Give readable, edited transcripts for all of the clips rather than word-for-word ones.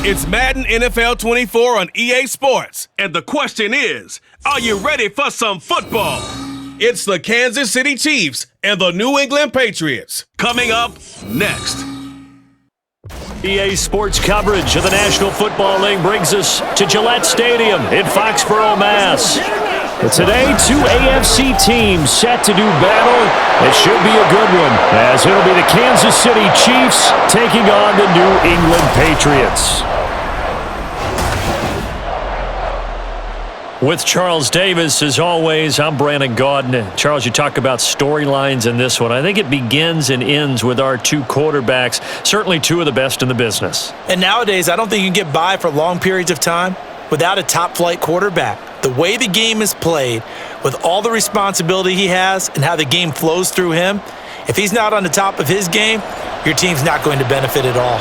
It's Madden NFL 24 on EA Sports. And the question is, are you ready for some football? It's the Kansas City Chiefs and the New England Patriots. Coming up next. EA Sports coverage of the National Football League brings us to Gillette Stadium in Foxborough, Mass. But today, two AFC teams set to do battle. It should be a good one, as it'll be the Kansas City Chiefs taking on the New England Patriots. With Charles Davis, as always, I'm Brandon Gaudin. Charles, you talk about storylines in this one. I think it begins and ends with our two quarterbacks, certainly two of the best in the business. And nowadays, I don't think you can get by for long periods of time without a top-flight quarterback. The way the game is played, with all the responsibility he has and how the game flows through him, if he's not on the top of his game, your team's not going to benefit at all.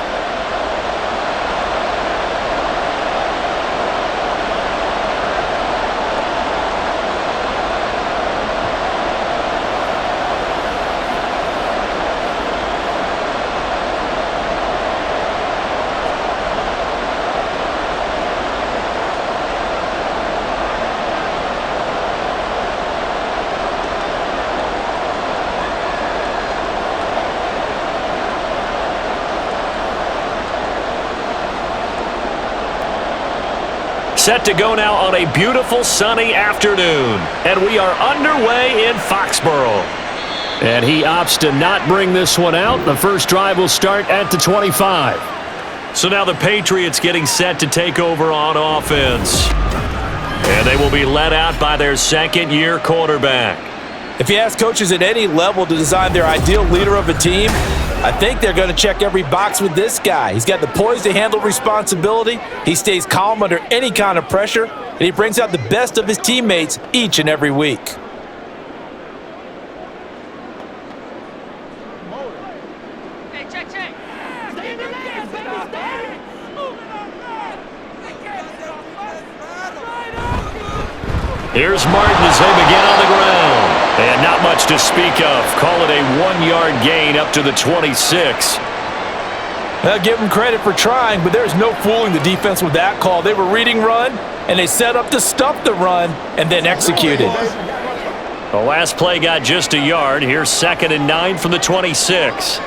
Set to go now on a beautiful sunny afternoon, and we are underway in Foxborough. And he opts to not bring this one out. The first drive will start at the 25. So now the Patriots getting set to take over on offense. And they will be led out by their second-year quarterback. If you ask coaches at any level to design their ideal leader of a team, I think they're going to check every box with this guy. He's got the poise to handle responsibility. He stays calm under any kind of pressure, and he brings out the best of his teammates each and every week. Here's Martin as they begin on the ground. And not much to speak of. Call it a 1-yard gain up to the 26. I'll give them credit for trying, but there's no fooling the defense with that call. They were reading run, and they set up to stuff the run and then executed. The last play got just a yard. Here's 2nd and 9 from the 26.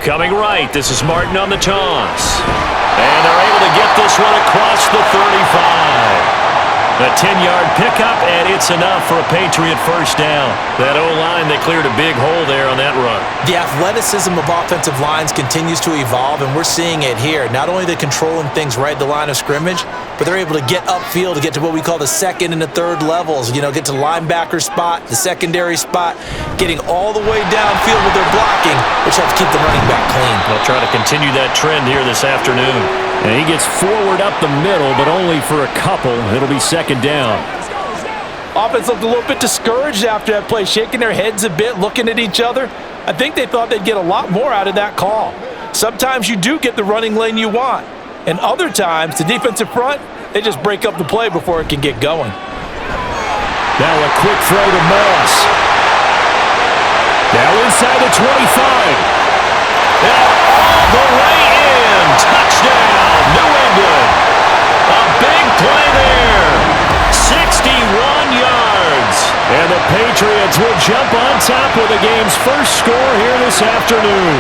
Coming right, this is Martin on the toss. And they're able to get this one across the 35. A 10-yard pickup, and it's enough for a Patriot first down. That O-line, they cleared a big hole there on that run. The athleticism of offensive lines continues to evolve, and we're seeing it here. Not only they're controlling things right at the line of scrimmage, but they're able to get upfield to get to what we call the second and the third levels. You know, get to linebacker spot, the secondary spot, getting all the way downfield with their blocking, which helps keep the running back clean. They'll try to continue that trend here this afternoon. And he gets forward up the middle, but only for a couple. It'll be 2nd down. Offense looked a little bit discouraged after that play, shaking their heads a bit, looking at each other. I think they thought they'd get a lot more out of that call. Sometimes you do get the running lane you want. And other times, the defensive front, they just break up the play before it can get going. Now a quick throw to Moss. Now inside the 25. And all the way in. Touchdown, New England. A big play there. 61 yards. And the Patriots will jump on top with the game's first score here this afternoon.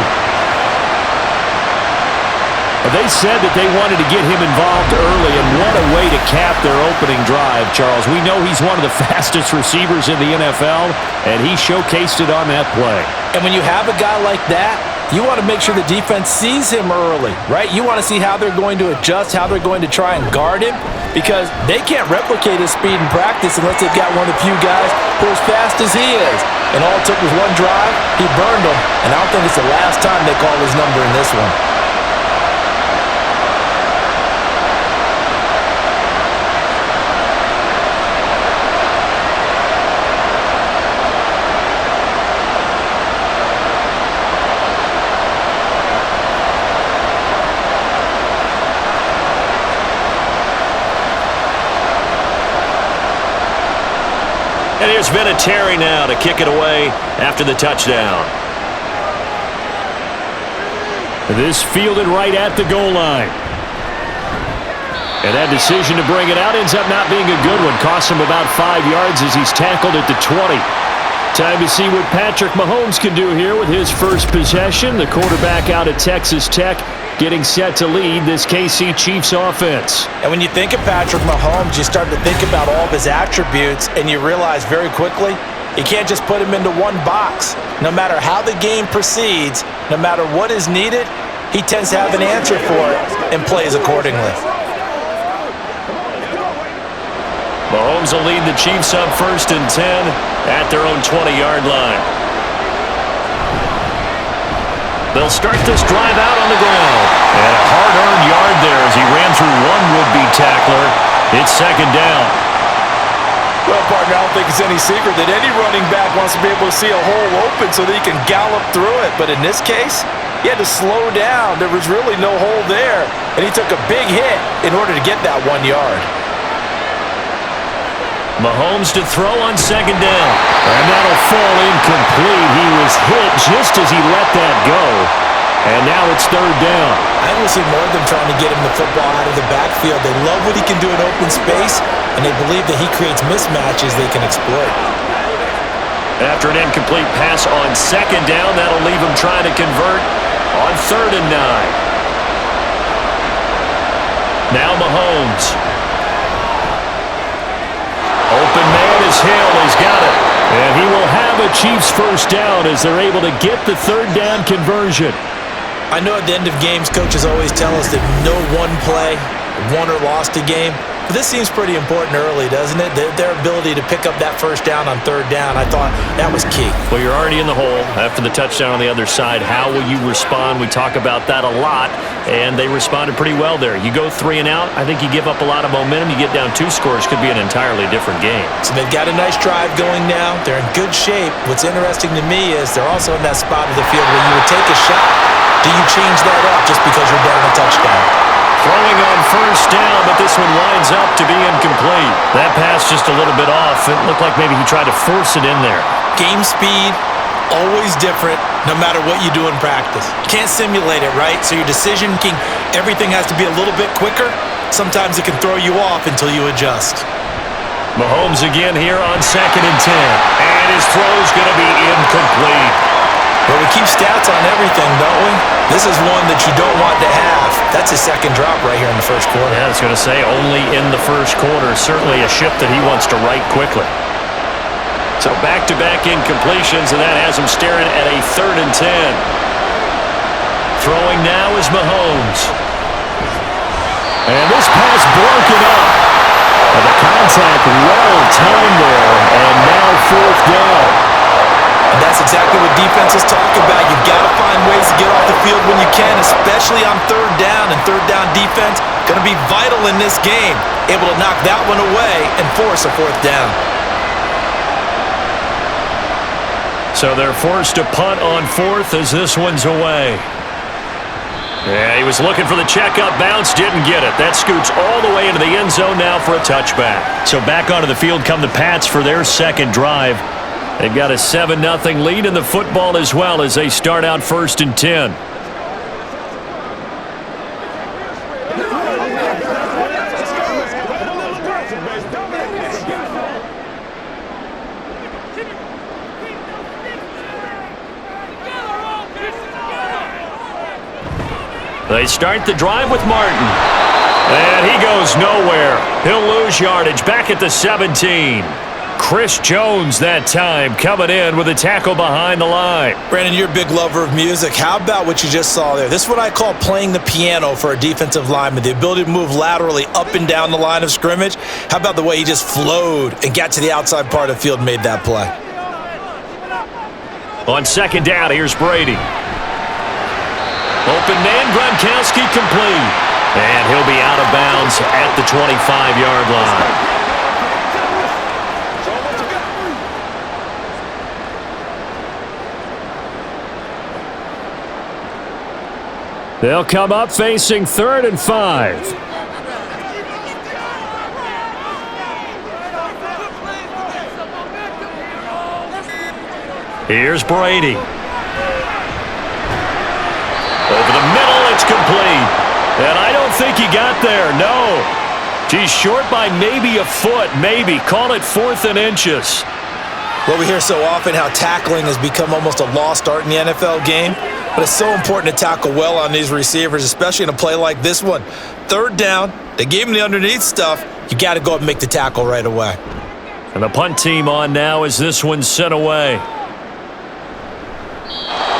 They said that they wanted to get him involved early, and what a way to cap their opening drive, Charles. We know he's one of the fastest receivers in the NFL, and he showcased it on that play. And when you have a guy like that, you want to make sure the defense sees him early, right? You want to see how they're going to adjust, how they're going to try and guard him, because they can't replicate his speed in practice unless they've got one of the few guys who are as fast as he is. And all it took was one drive, he burned them, and I don't think it's the last time they call his number in this one. And here's Vinatieri now to kick it away after the touchdown. This fielded right at the goal line. And that decision to bring it out ends up not being a good one. Costs him about 5 yards as he's tackled at the 20. Time to see what Patrick Mahomes can do here with his first possession. The quarterback out at Texas Tech getting set to lead this KC Chiefs offense. And when you think of Patrick Mahomes, you start to think about all of his attributes, and you realize very quickly you can't just put him into one box. No matter how the game proceeds, no matter what is needed, he tends to have an answer for it and plays accordingly. Mahomes will lead the Chiefs up 1st and 10 at their own 20-yard line. They'll start this drive out on the ground. And a hard-earned yard there as he ran through one would-be tackler. It's 2nd down. Well, partner, I don't think it's any secret that any running back wants to be able to see a hole open so that he can gallop through it. But in this case, he had to slow down. There was really no hole there. And he took a big hit in order to get that 1 yard. Mahomes to throw on 2nd down. And that'll fall incomplete. He was hit just as he let that go. And now it's 3rd down. I will see more of them trying to get him the football out of the backfield. They love what he can do in open space, and they believe that he creates mismatches they can exploit. After an incomplete pass on 2nd down, that'll leave him trying to convert on 3rd and 9. Now Mahomes. Open man is Hill. He's got it. And he will have a Chiefs 1st down as they're able to get the 3rd down conversion. I know at the end of games, coaches always tell us that no one play won or lost a game. But this seems pretty important early, doesn't it? Their ability to pick up that 1st down on 3rd down, I thought that was key. Well, you're already in the hole after the touchdown on the other side. How will you respond? We talk about that a lot, and they responded pretty well there. You go 3 and out, I think you give up a lot of momentum. You get down 2 scores, could be an entirely different game. So they've got a nice drive going now. They're in good shape. What's interesting to me is they're also in that spot of the field where you would take a shot. Do you change that up just because you're down a touchdown? Throwing on 1st down, but this one winds up to be incomplete. That pass just a little bit off. It looked like maybe he tried to force it in there. Game speed, always different, no matter what you do in practice. You can't simulate it, right? So your decision making, everything has to be a little bit quicker. Sometimes it can throw you off until you adjust. Mahomes again here on 2nd and 10. And his throw's going to be incomplete. Well, we keep stats on everything, don't we? This is one that you don't want to have. That's his 2nd drop right here in the 1st quarter. Yeah, I was going to say only in the 1st quarter. Certainly a ship that he wants to right quickly. So back-to-back incompletions, and that has him staring at a 3rd and 10. Throwing now is Mahomes. And this pass broken up. And the contact well timed there, and now 4th down. And that's exactly what defenses talk about. You've got to find ways to get off the field when you can, especially on 3rd down. And 3rd down defense going to be vital in this game. Able to knock that one away and force a 4th down. So they're forced to punt on 4th as this one's away. Yeah, he was looking for the checkup bounce, didn't get it. That scoots all the way into the end zone now for a touchback. So back onto the field come the Pats for their 2nd drive. They've got a 7-0 lead in the football as well as they start out 1st and 10. They start the drive with Martin. And he goes nowhere. He'll lose yardage back at the 17. Chris Jones that time coming in with a tackle behind the line. Brandon, you're a big lover of music. How about what you just saw there? This is what I call playing the piano for a defensive lineman. The ability to move laterally up and down the line of scrimmage. How about the way he just flowed and got to the outside part of the field and made that play? On 2nd down, here's Brady. Open man, Gronkowski complete. And he'll be out of bounds at the 25-yard line. They'll come up facing 3rd and 5. Here's Brady. Over the middle. incomplete. And I don't think he got there, no. He's short by maybe a foot, maybe. Call it 4th and inches. Well, we hear so often how tackling has become almost a lost art in the NFL game, but it's so important to tackle well on these receivers, especially in a play like this one. 3rd down, they gave him the underneath stuff. You got to go up and make the tackle right away. And the punt team on now as this one's sent away.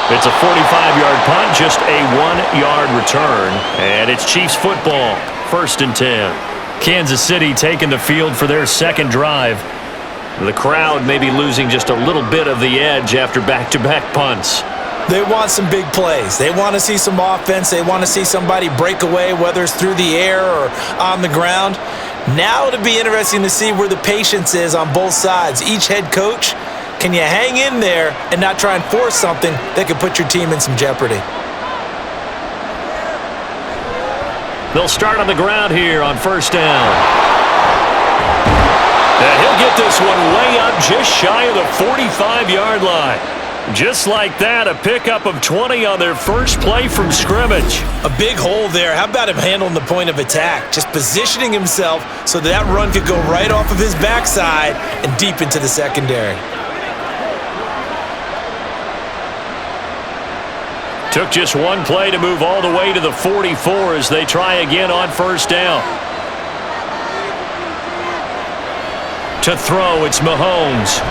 It's a 45-yard punt, just a 1-yard return, and it's Chiefs football, 1st and 10. Kansas City taking the field for their second drive. The crowd may be losing just a little bit of the edge after back-to-back punts. They want some big plays. They want to see some offense. They want to see somebody break away, whether it's through the air or on the ground. Now it'll be interesting to see where the patience is on both sides. Each head coach, can you hang in there and not try and force something that could put your team in some jeopardy? They'll start on the ground here on 1st down. And he'll get this one way up just shy of the 45-yard line. Just like that, a pickup of 20 on their first play from scrimmage. A big hole there. How about him handling the point of attack? Just positioning himself so that run could go right off of his backside and deep into the secondary. Took just one play to move all the way to the 44 as they try again on 1st down. To throw, it's Mahomes.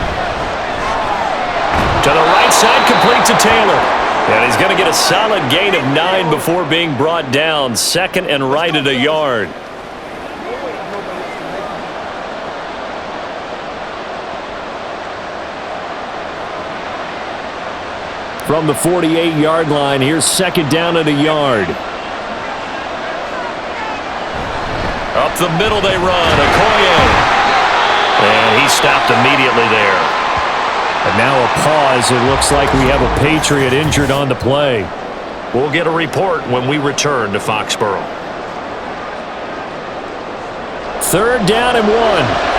To the right side, complete to Taylor. And he's going to get a solid gain of 9 before being brought down. 2nd and right at a yard. From the 48-yard line, here's 2nd down at a yard. Up the middle they run, Okoye. And he stopped immediately there. And now a pause. It looks like we have a Patriot injured on the play. We'll get a report when we return to Foxborough. 3rd down and 1.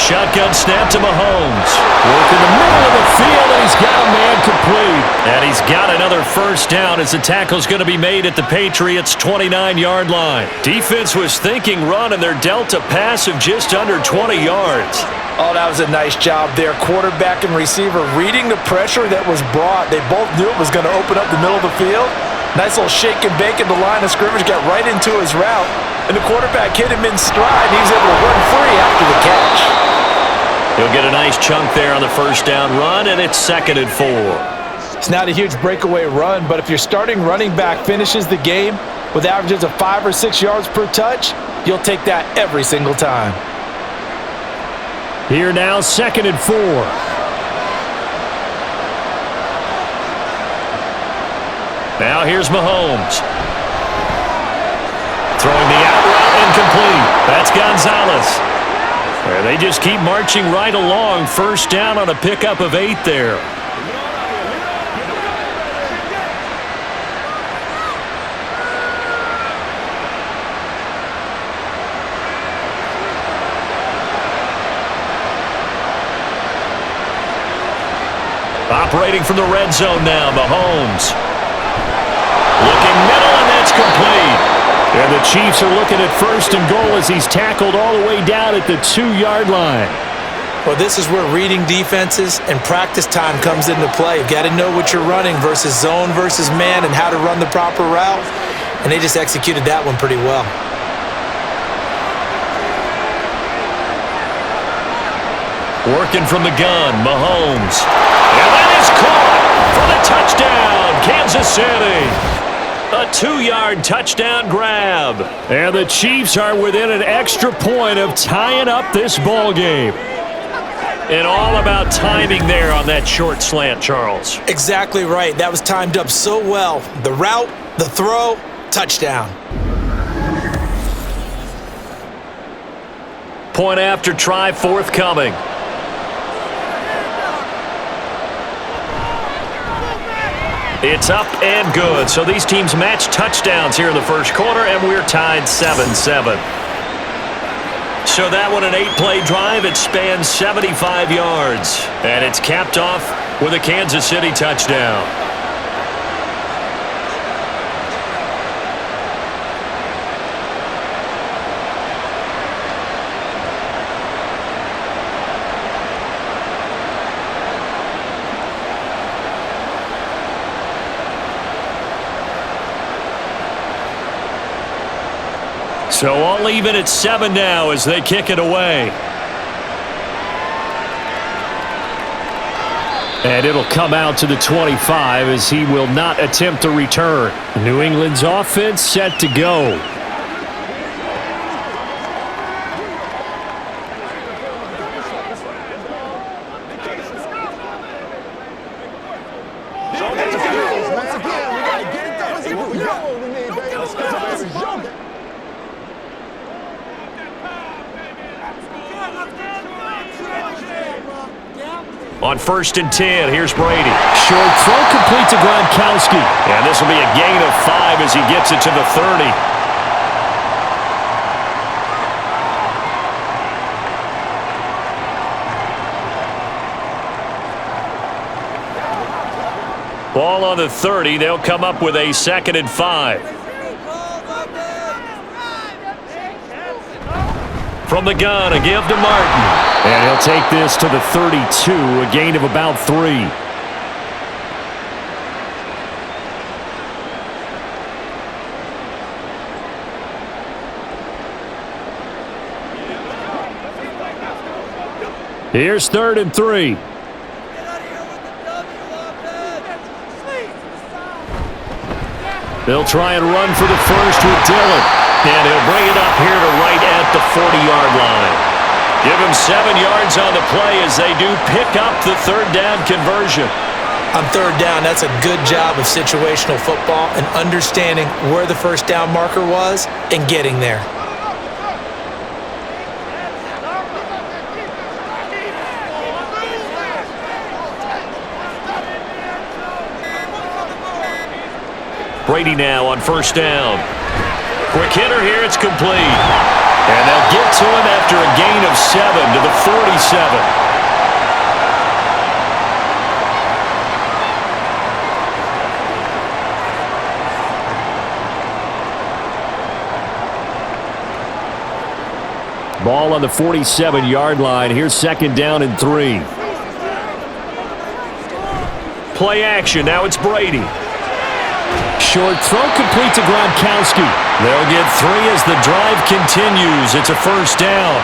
Shotgun snap to Mahomes. Work in the middle of the field, and he's got a man complete. And he's got another 1st down as the tackle's going to be made at the Patriots' 29-yard line. Defense was thinking run, and they're dealt a pass of just under 20 yards. Oh, that was a nice job there. Quarterback and receiver reading the pressure that was brought. They both knew it was going to open up the middle of the field. Nice little shake and bake in the line of scrimmage, got right into his route. And the quarterback hit him in stride, and he was able to run free after the catch. He'll get a nice chunk there on the 1st down run, and it's 2nd and 4. It's not a huge breakaway run, but if your starting running back finishes the game with averages of 5 or 6 yards per touch, you'll take that every single time. Here now, 2nd and 4. Now here's Mahomes. Throwing the out route incomplete. That's Gonzalez. They just keep marching right along. 1st down on a pickup of 8 there. Operating from the red zone now, Mahomes. Looking middle, and that's complete. And the Chiefs are looking at 1st and goal as he's tackled all the way down at the 2-yard line. Well, this is where reading defenses and practice time comes into play. You've got to know what you're running versus zone versus man and how to run the proper route. And they just executed that one pretty well. Working from the gun, Mahomes. And that is caught for the touchdown, Kansas City. A 2-yard touchdown grab. And the Chiefs are within an extra point of tying up this ball game. And all about timing there on that short slant, Charles. Exactly right. That was timed up so well. The route, the throw, touchdown. Point after try forthcoming. It's up and good. So these teams match touchdowns here in the first quarter, and we're tied 7-7. So that one, an 8-play drive. It spans 75 yards. And it's capped off with a Kansas City touchdown. So all even at 7 now as they kick it away. And it'll come out to the 25 as he will not attempt a return. New England's offense set to go. On 1st and 10, here's Brady. Short throw complete to Gronkowski. And this will be a gain of 5 as he gets it to the 30. Ball on the 30. They'll come up with a 2nd and 5. From the gun, a give to Martin. And he'll take this to the 32, a gain of about 3. Here's 3rd and 3. They'll try and run for the first with Dillon. And he'll bring it up here to right at the 40-yard line. Give him 7 yards on the play as they do pick up the 3rd down conversion. On 3rd down, that's a good job of situational football and understanding where the 1st down marker was and getting there. Brady now on 1st down. Quick hitter here, it's complete. And they'll get to him after a gain of 7 to the 47. Ball on the 47-yard line. Here's 2nd down and 3. Play action. Now it's Brady. Short throw complete to Gronkowski. They'll get 3 as the drive continues. It's a 1st down.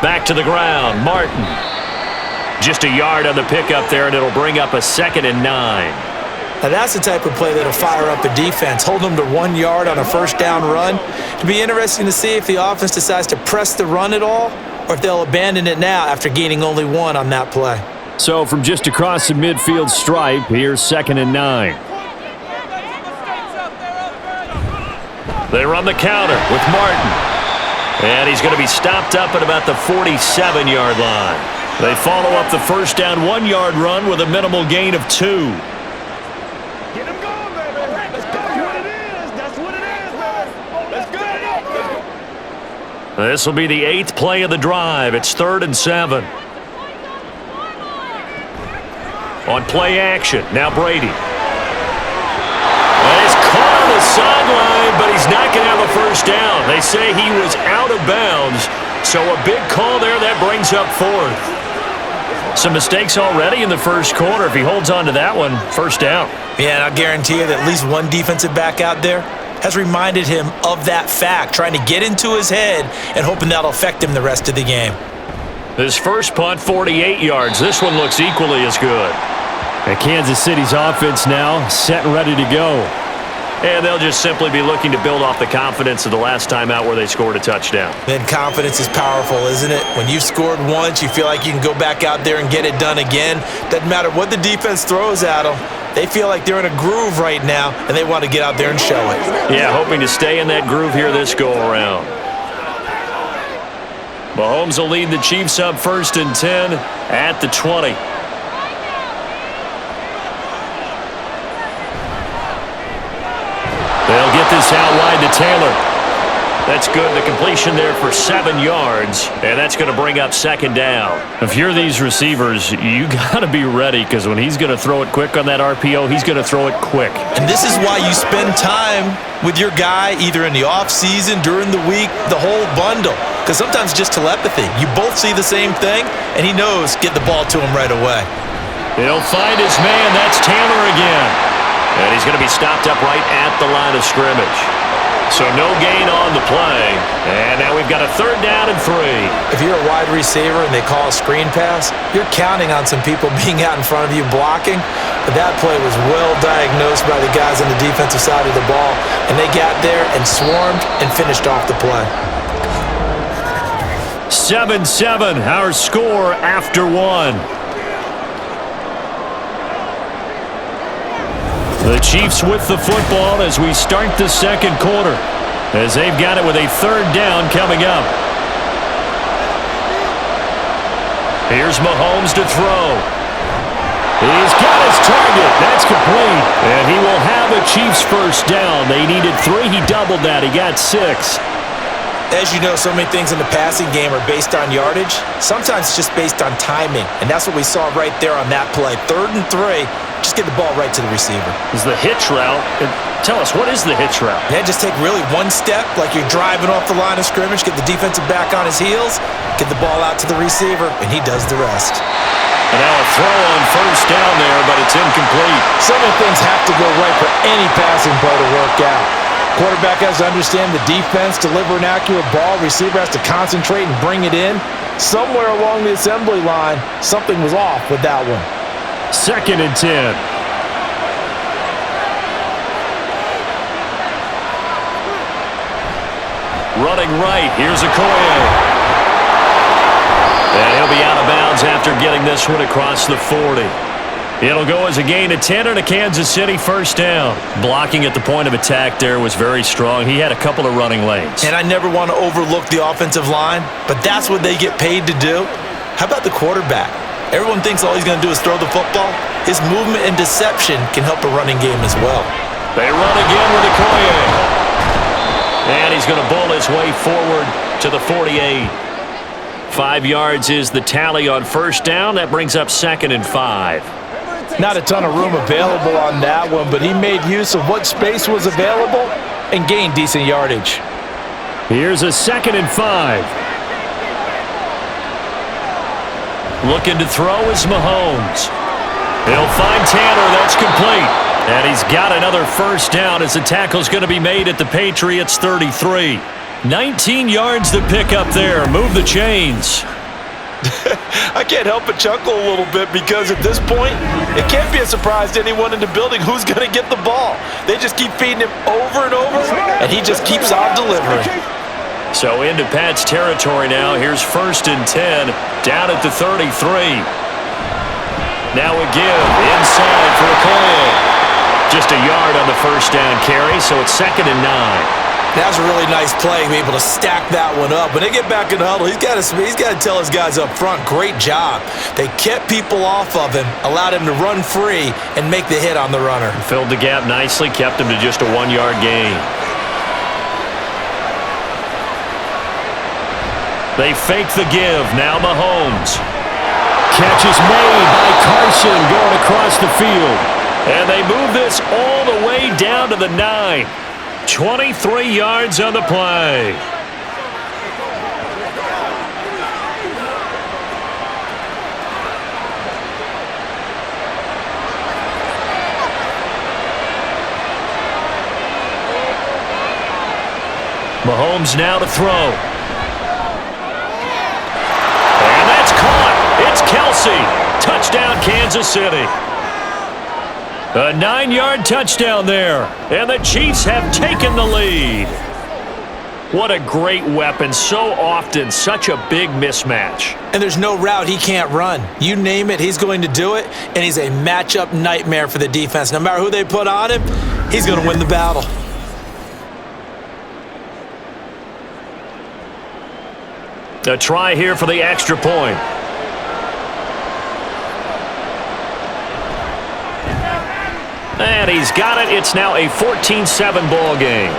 Back to the ground, Martin. Just a yard on the pickup there, and it'll bring up a 2nd and 9. Now that's the type of play that'll fire up a defense, hold them to 1 yard on a 1st down run. It'll be interesting to see if the offense decides to press the run at all or if they'll abandon it now after gaining only 1 on that play. So from just across the midfield stripe, here's 2nd and 9. They run the counter with Martin. And he's going to be stopped up at about the 47-yard line. They follow up the 1st down 1-yard run with a minimal gain of 2. This will be the 8th play of the drive. It's 3rd and 7. On play action, now Brady. And he's caught on the sideline, but he's not going to have a 1st down. They say he was out of bounds, so a big call there that brings up 4th. Some mistakes already in the 1st quarter. If he holds on to that one, 1st down. Yeah, and I'll guarantee you that at least one defensive back out there has reminded him of that fact, trying to get into his head and hoping that'll affect him the rest of the game. His first punt, 48 yards. This one looks equally as good. And Kansas City's offense now set and ready to go. And they'll just simply be looking to build off the confidence of the last time out where they scored a touchdown. Then confidence is powerful, isn't it? When you've scored once, you feel like you can go back out there and get it done again. Doesn't matter what the defense throws at them. They feel like they're in a groove right now, and they want to get out there and show it. Yeah, hoping to stay in that groove here this go-around. Mahomes will lead the Chiefs up 1st and 10 at the 20. They'll get this out wide to Taylor. That's good. The completion there for 7 yards, and that's going to bring up 2nd down. If you're these receivers, you got to be ready because when he's going to throw it quick on that RPO, he's going to throw it quick. And this is why you spend time with your guy either in the offseason, during the week, the whole bundle. Because sometimes it's just telepathy. You both see the same thing, and he knows get the ball to him right away. He'll find his man. That's Taylor again. And he's going to be stopped up right at the line of scrimmage. So no gain on the play. And now we've got a 3rd down and 3. If you're a wide receiver and they call a screen pass, you're counting on some people being out in front of you blocking. But that play was well diagnosed by the guys on the defensive side of the ball. And they got there and swarmed and finished off the play. 7-7, our score after 1. The Chiefs with the football as we start the 2nd quarter, as they've got it with a 3rd down coming up. Here's Mahomes to throw. He's got his target. That's complete. And he will have a Chiefs 1st down. They needed 3. He doubled that. He got 6. As you know, so many things in the passing game are based on yardage. Sometimes it's just based on timing. And that's what we saw right there on that play. 3rd and 3. Just get the ball right to the receiver. Is the hitch route. Tell us, what is the hitch route? Yeah, just take really one step like you're driving off the line of scrimmage, get the defensive back on his heels, get the ball out to the receiver, and he does the rest. And now a throw on 1st down there, but it's incomplete. So many things have to go right for any passing play to work out. Quarterback has to understand the defense, deliver an accurate ball. Receiver has to concentrate and bring it in. Somewhere along the assembly line, something was off with that one. 2nd and 10. Running right. Here's Okoye. And he'll be out of bounds after getting this one across the 40. It'll go as a gain of 10 and a Kansas City 1st down. Blocking at the point of attack there was very strong. He had a couple of running lanes. And I never want to overlook the offensive line, but that's what they get paid to do. How about the quarterback? Everyone thinks all he's going to do is throw the football. His movement and deception can help a running game as well. They run again with Okoye. And he's going to bull his way forward to the 48. 5 yards is the tally on 1st down. That brings up 2nd and 5. Not a ton of room available on that one, but he made use of what space was available and gained decent yardage. Here's a 2nd and 5. Looking to throw is Mahomes. He'll find Tanner. That's complete. And he's got another 1st down as the tackle's going to be made at the Patriots 33. 19 yards to pick up there. Move the chains. I can't help but chuckle a little bit because at this point, it can't be a surprise to anyone in the building who's going to get the ball. They just keep feeding him over and over, and he just keeps on delivering. So into Pat's territory now. Here's 1st and 10 down at the 33. Now a give inside for Okoye. Just a yard on the 1st down carry, so it's 2nd and 9. That was a really nice play, be able to stack that one up. When they get back in the huddle, he's got to tell his guys up front, great job. They kept people off of him, allowed him to run free, and make the hit on the runner. Filled the gap nicely, kept him to just a 1-yard gain. They fake the give. Now Mahomes. Catch is made by Carson going across the field. And they move this all the way down to the 9. 23 yards on the play. Mahomes now to throw. And that's caught. It's Kelsey. Touchdown, Kansas City. A 9-yard touchdown there, and the Chiefs have taken the lead. What a great weapon. So often, such a big mismatch. And there's no route he can't run. You name it, he's going to do it, and he's a matchup nightmare for the defense. No matter who they put on him, he's going to win the battle. A try here for the extra point. And he's got it. It's now a 14-7 ball game.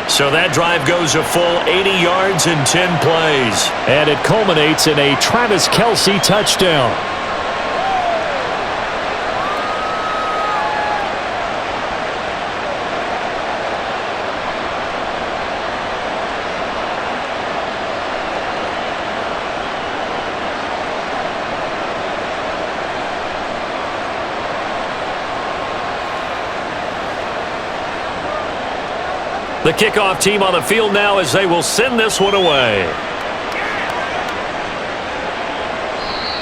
So that drive goes a full 80 yards in 10 plays. And it culminates in a Travis Kelce touchdown. The kickoff team on the field now as they will send this one away.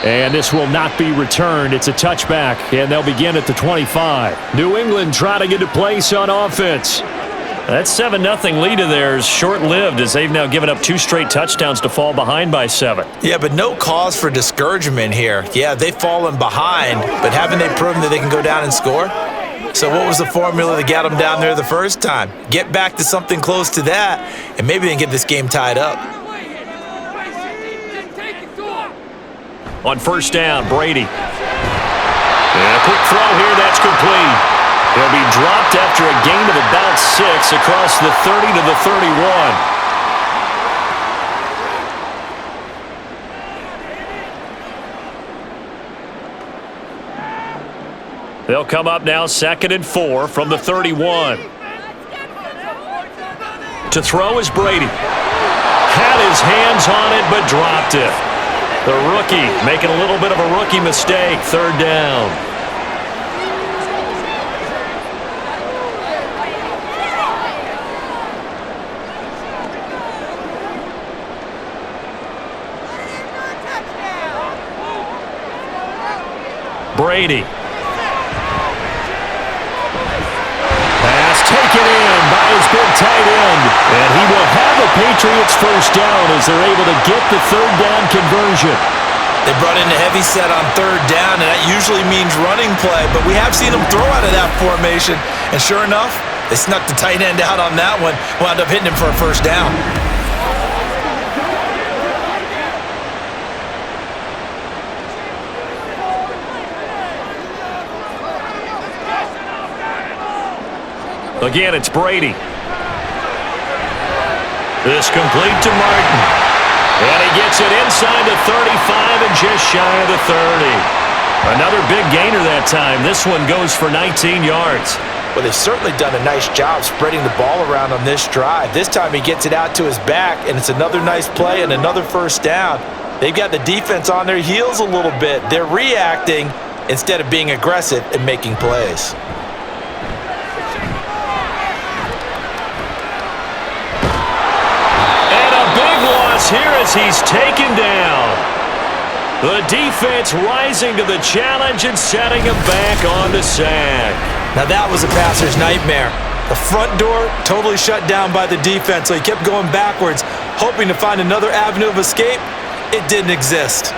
And this will not be returned. It's a touchback, and they'll begin at the 25. New England trying to get a place on offense. That 7-0 lead of theirs short-lived as they've now given up 2 straight touchdowns to fall behind by 7. Yeah, but no cause for discouragement here. Yeah, they've fallen behind, but haven't they proven that they can go down and score? So what was the formula that got them down there the first time? Get back to something close to that, and maybe they can get this game tied up. On first down, Brady. And a quick throw here, that's complete. He'll be dropped after a gain of about 6 across the 30 to the 31. They'll come up now 2nd and 4 from the 31. To throw is Brady. Had his hands on it but dropped it. The rookie making a little bit of a rookie mistake. 3rd down. Brady. Taken in by his big tight end. And he will have a Patriots first down as they're able to get the 3rd down conversion. They brought in a heavy set on 3rd down, and that usually means running play, but we have seen them throw out of that formation. And sure enough, they snuck the tight end out on that one, wound up hitting him for a first down. Again, it's Brady. This complete to Martin. And he gets it inside the 35 and just shy of the 30. Another big gainer that time. This one goes for 19 yards. Well, they've certainly done a nice job spreading the ball around on this drive. This time he gets it out to his back, and it's another nice play and another first down. They've got the defense on their heels a little bit. They're reacting instead of being aggressive and making plays. Here as he's taken down. The defense rising to the challenge and setting him back on the sack. Now that was a passer's nightmare. The front door totally shut down by the defense, so he kept going backwards, hoping to find another avenue of escape. It didn't exist.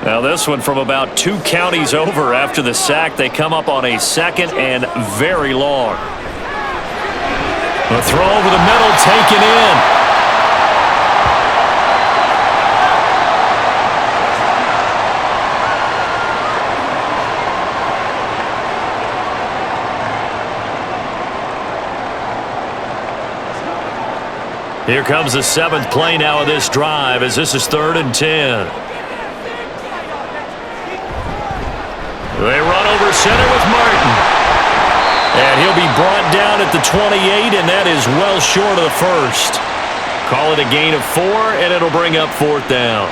Now this one from about 2 counties over after the sack. They come up on a 2nd and very long. The throw over the middle taken in. Here comes the 7th play now of this drive as this is 3rd and 10. They run over center with Martin. And he'll be brought down at the 28, and that is well short of the first. Call it a gain of 4, and it'll bring up 4th down.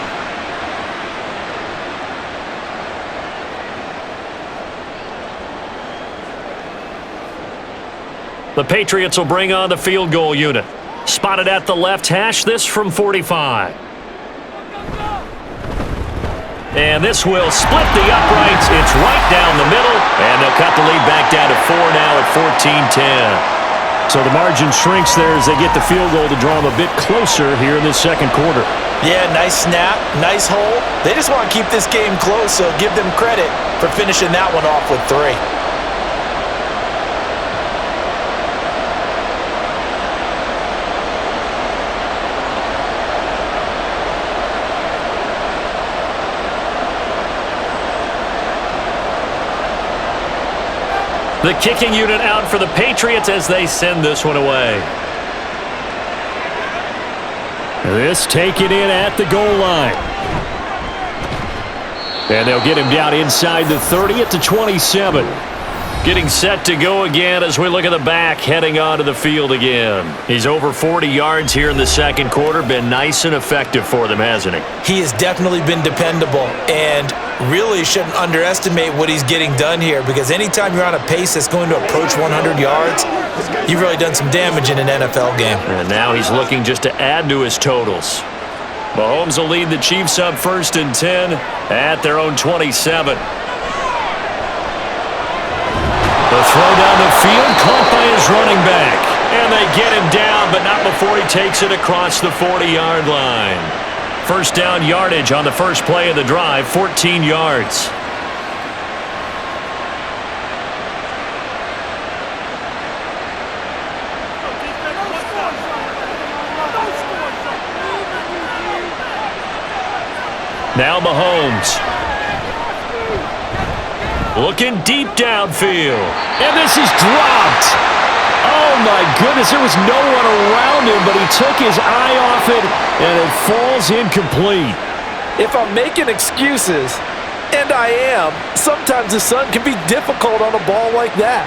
The Patriots will bring on the field goal unit. Spotted at the left hash, this from 45. And this will split the uprights. It's right down the middle. And they'll cut the lead back down to 4 now at 14-10. So the margin shrinks there as they get the field goal to draw them a bit closer here in this second quarter. Yeah, nice snap, nice hole. They just want to keep this game close, so give them credit for finishing that one off with 3. The kicking unit out for the Patriots as they send this one away. This taken in at the goal line. And they'll get him down inside the 30 at the 27. Getting set to go again as we look at the back heading onto the field again. He's over 40 yards here in the second quarter. Been nice and effective for them, hasn't he? He has definitely been dependable, and really shouldn't underestimate what he's getting done here, because anytime you're on a pace that's going to approach 100 yards, you've really done some damage in an NFL game. And now he's looking just to add to his totals. Mahomes will lead the Chiefs up 1st and 10 at their own 27. The throw down the field, caught by his running back. And they get him down, but not before he takes it across the 40-yard line. First down yardage on the first play of the drive, 14 yards. Now Mahomes. Looking deep downfield. And this is dropped. Oh, my goodness. There was no one around him, but he took his eye off it, and it falls incomplete. If I'm making excuses, and I am, sometimes the sun can be difficult on a ball like that.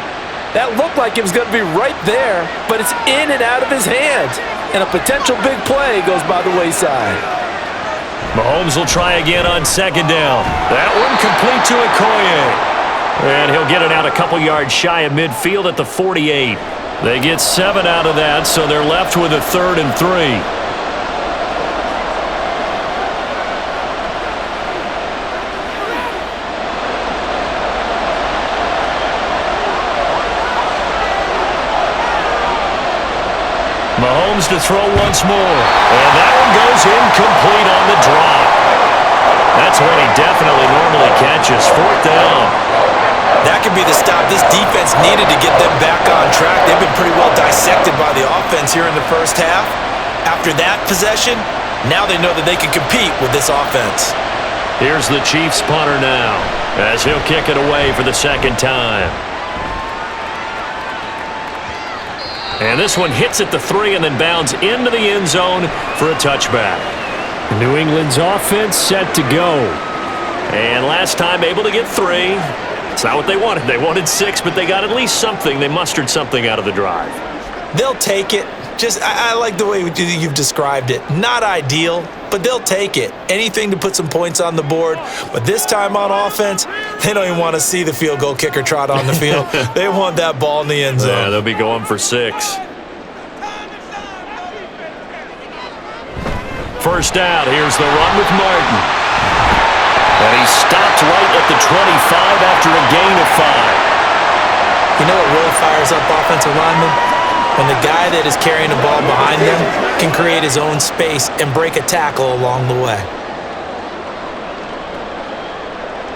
That looked like it was going to be right there, but it's in and out of his hands. And a potential big play goes by the wayside. Mahomes will try again on second down. That one complete to Okoye. And he'll get it out a couple yards shy of midfield at the 48. They get 7 out of that, so they're left with a 3rd and 3. Mahomes to throw once more. And that one goes incomplete on the drop. That's one he definitely normally catches. 4th down. That could be the stop this defense needed to get them back on track. They've been pretty well dissected by the offense here in the first half. After that possession, now they know that they can compete with this offense. Here's the Chiefs punter now as he'll kick it away for the second time. And this one hits at the 3 and then bounds into the end zone for a touchback. New England's offense set to go. And last time able to get 3. It's not what they wanted. They wanted 6, but they got at least something. They mustered something out of the drive. They'll take it. I like the way you've described it. Not ideal, but they'll take it. Anything to put some points on the board. But this time on offense, they don't even want to see the field goal kicker trot on the field. They want that ball in the end zone. Yeah, they'll be going for 6. First down. Here's the run with Martin. And he stopped right at the 25 after a gain of 5. You know what really fires up offensive linemen? When the guy that is carrying the ball behind them can create his own space and break a tackle along the way.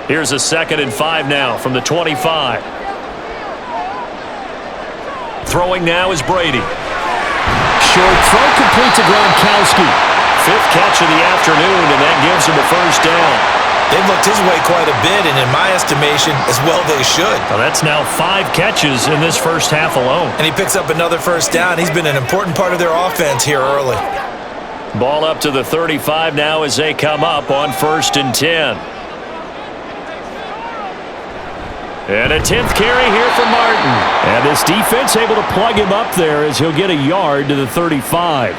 Here's a 2nd and 5 now from the 25. Throwing now is Brady. Short throw complete to Gronkowski. 5th catch of the afternoon, and that gives him a first down. They've looked his way quite a bit, and in my estimation, as well they should. Well, that's now 5 catches in this first half alone. And he picks up another first down. He's been an important part of their offense here early. Ball up to the 35 now as they come up on 1st and 10. And a 10th carry here for Martin. And this defense able to plug him up there as he'll get a yard to the 35.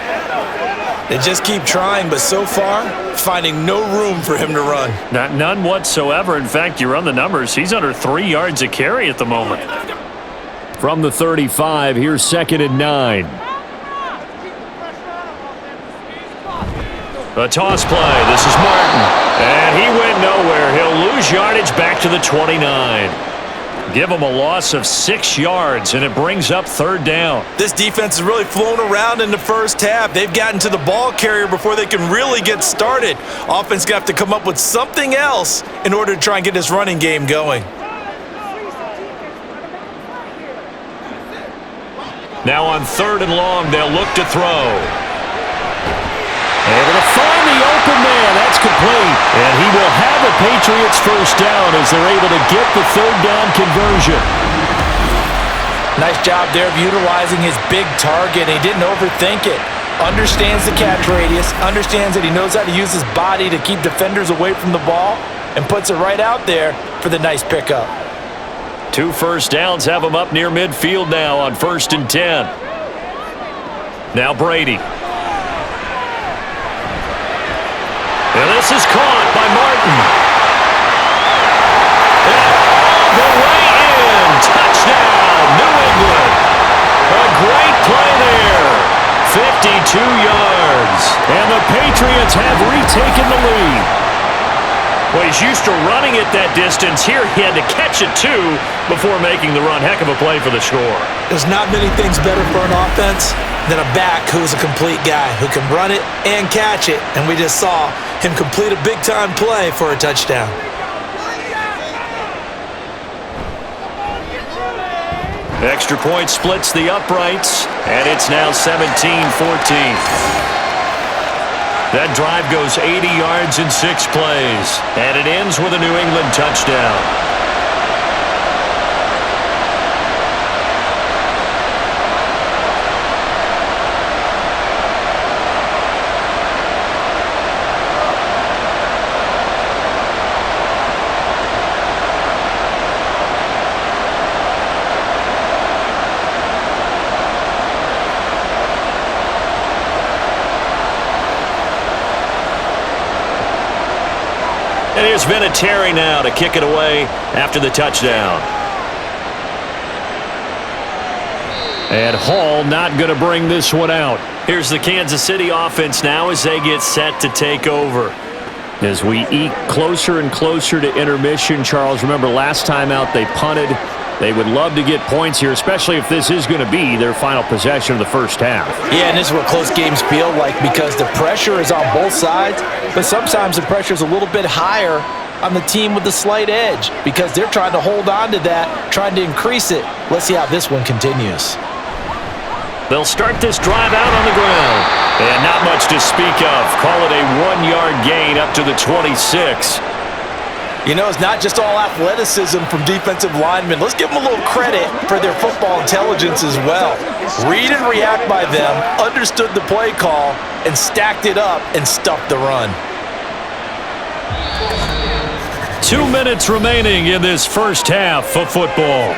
They just keep trying, but so far, finding no room for him to run. None whatsoever. In fact, you run the numbers. He's under 3 yards a carry at the moment. From the 35, here's 2nd and 9. A toss play. This is Martin. And he went nowhere. He'll lose yardage back to the 29. Give them a loss of 6 yards, and it brings up 3rd down. This defense has really flown around in the first half. They've gotten to the ball carrier before they can really get started. Offense got to come up with something else in order to try and get this running game going. Now on 3rd and long, they'll look to throw. Able to find the open man. That's complete. And he will have a Patriots first down as they're able to get the 3rd down conversion. Nice job there of utilizing his big target. He didn't overthink it. Understands the catch radius. Understands that he knows how to use his body to keep defenders away from the ball. And puts it right out there for the nice pickup. 2 first downs have him up near midfield now on 1st and 10. Now Brady. And this is caught by Martin. And the way in. Touchdown, New England. A great play there. 52 yards. And the Patriots have retaken the lead. Well, he's used to running it that distance. Here he had to catch it, too, before making the run. Heck of a play for the score. There's not many things better for an offense than a back who's a complete guy who can run it and catch it. And we just saw him complete a big-time play for a touchdown. Extra point splits the uprights, and it's now 17-14. That drive goes 80 yards in 6 plays, and it ends with a New England touchdown. And here's Vinatieri now to kick it away after the touchdown. And Hall not going to bring this one out. Here's the Kansas City offense now as they get set to take over. As we eke closer and closer to intermission, Charles, remember last time out they punted. They would love to get points here, especially if this is going to be their final possession of the first half. Yeah, and this is what close games feel like because the pressure is on both sides, but sometimes the pressure is a little bit higher on the team with the slight edge because they're trying to hold on to that, trying to increase it. Let's see how this one continues. They'll start this drive out on the ground. And not much to speak of. Call it a 1-yard gain up to the 26. You know, it's not just all athleticism from defensive linemen. Let's give them a little credit for their football intelligence as well. Read and react by them, understood the play call, and stacked it up and stuffed the run. 2 minutes remaining in this first half of football.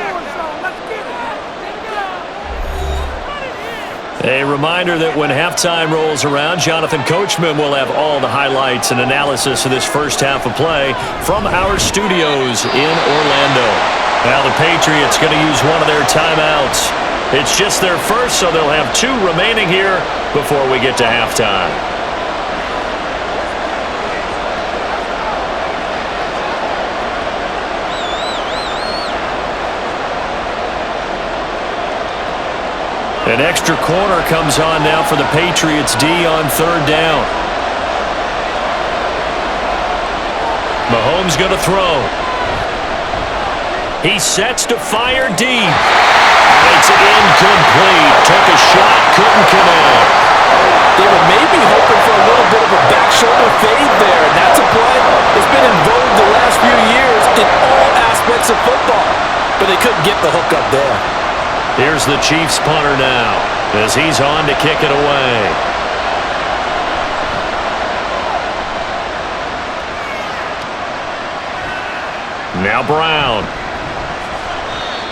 A reminder that when halftime rolls around, Jonathan Coachman will have all the highlights and analysis of this first half of play from our studios in Orlando. Now the Patriots going to use one of their timeouts. It's just their first, so they'll have 2 remaining here before we get to halftime. An extra corner comes on now for the Patriots D on 3rd down. Mahomes going to throw. He sets to fire deep. It's incomplete. Took a shot, couldn't connect. They were maybe hoping for a little bit of a back shoulder fade there, and that's a play that's been in vogue the last few years in all aspects of football, but they couldn't get the hook up there. Here's the Chiefs punter now as he's on to kick it away. Now Brown.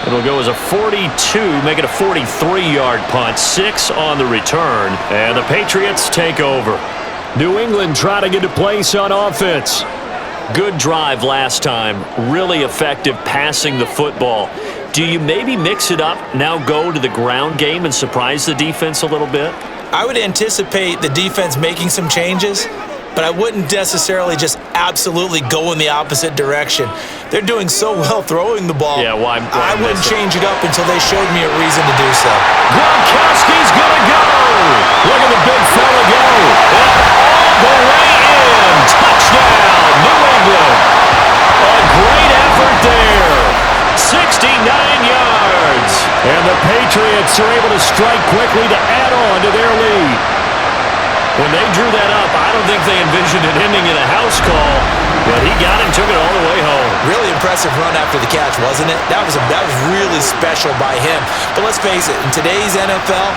It'll go as a 42, make it a 43-yard punt. 6 on the return, and the Patriots take over. New England trying to get a place on offense. Good drive last time. Really effective passing the football. Do you maybe mix it up, now go to the ground game and surprise the defense a little bit? I would anticipate the defense making some changes. but I wouldn't necessarily just absolutely go in the opposite direction. They're doing so well throwing the ball. Yeah, why I wouldn't change it up until they showed me a reason to do so. Gronkowski's going to go. Look at the big fella go. And all the way in. Touchdown, New England. A great effort there. 69 yards. And the Patriots are able to strike quickly to add on to their lead. When they drew that up, I don't think they envisioned it ending in a house call, but he got it and took it all the way home. Really impressive run after the catch, wasn't it? That was really special by him. But let's face it, in today's NFL,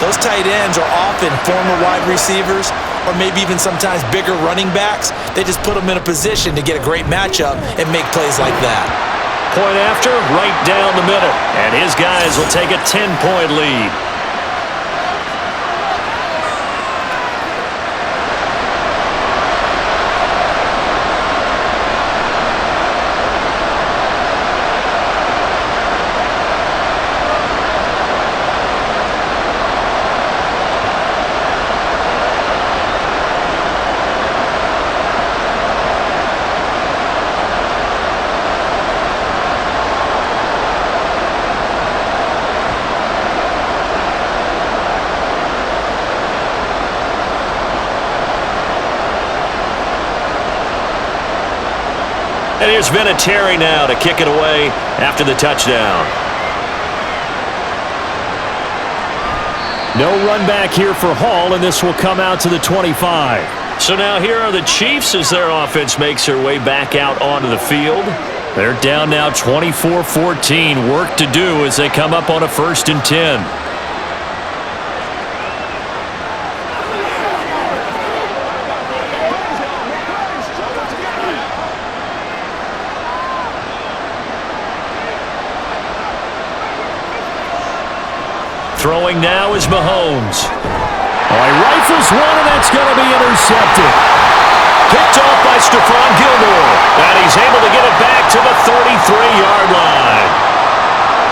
those tight ends are often former wide receivers or maybe even sometimes bigger running backs. They just put them in a position to get a great matchup and make plays like that. Point after, right down the middle. And his guys will take a 10-point lead. And here's Vinatieri now to kick it away after the touchdown. No run back here for Hall, and this will come out to the 25. So now here are the Chiefs as their offense makes their way back out onto the field. They're down now 24-14. Work to do as they come up on a 1st and 10. Throwing now is Mahomes. Oh, he rifles one, and that's going to be intercepted. Picked off by Stephon Gilmore. And he's able to get it back to the 33-yard line.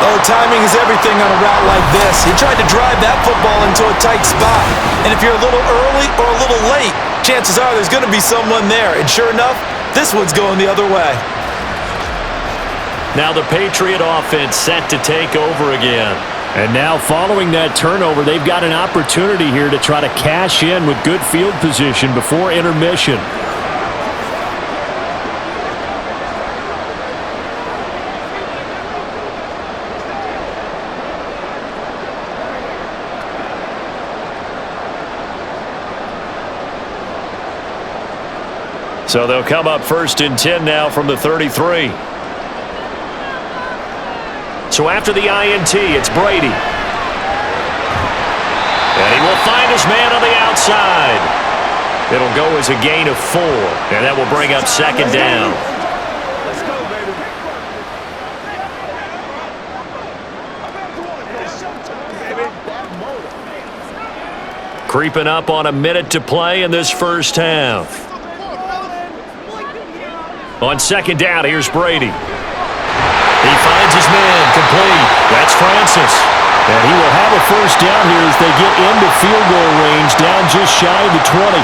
Oh, timing is everything on a route like this. He tried to drive that football into a tight spot. And if you're a little early or a little late, chances are there's going to be someone there. And sure enough, this one's going the other way. Now the Patriot offense set to take over again. And now following that turnover, they've got an opportunity here to try to cash in with good field position before intermission. So they'll come up 1st and 10 now from the 33. So after the INT, it's Brady. And he will find his man on the outside. It'll go as a gain of 4, and that will bring up 2nd down. Creeping up on a minute to play in this first half. On 2nd down, here's Brady. He finds his man, complete. That's Francis. And he will have a 1st down here as they get into field goal range, down just shy of the 20.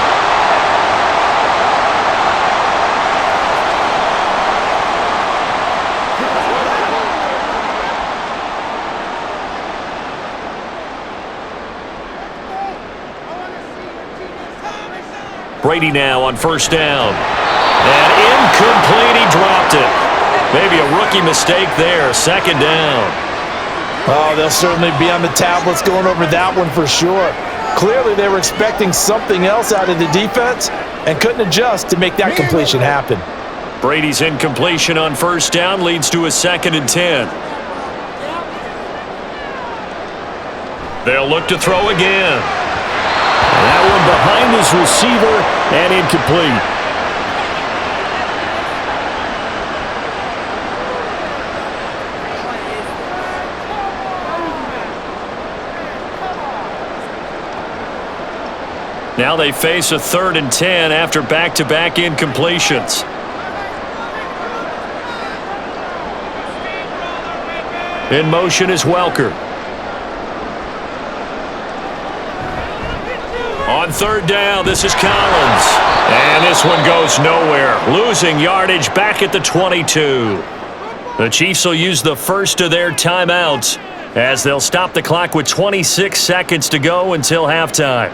Brady now on 1st down. And incomplete, he dropped it. Maybe a rookie mistake there, 2nd down. Oh, they'll certainly be on the tablets going over that one for sure. Clearly, they were expecting something else out of the defense and couldn't adjust to make that completion happen. Brady's incompletion on 1st down leads to a 2nd and 10. They'll look to throw again. And that one behind his receiver and incomplete. Now they face a 3rd and 10 after back-to-back incompletions. In motion is Welker. On On third down, this is Collins. And this one goes nowhere. Losing yardage back at the 22. The Chiefs will use the first of their timeouts as they'll stop the clock with 26 seconds to go until halftime.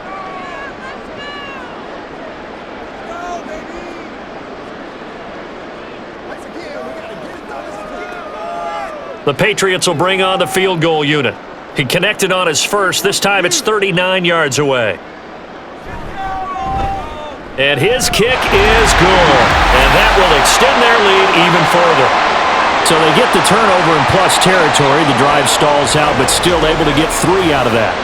The Patriots will bring on the field goal unit. He connected on his first. This time it's 39 yards away. And his kick is good. And that will extend their lead even further. So they get the turnover in plus territory. The drive stalls out, but still able to get 3 out of that.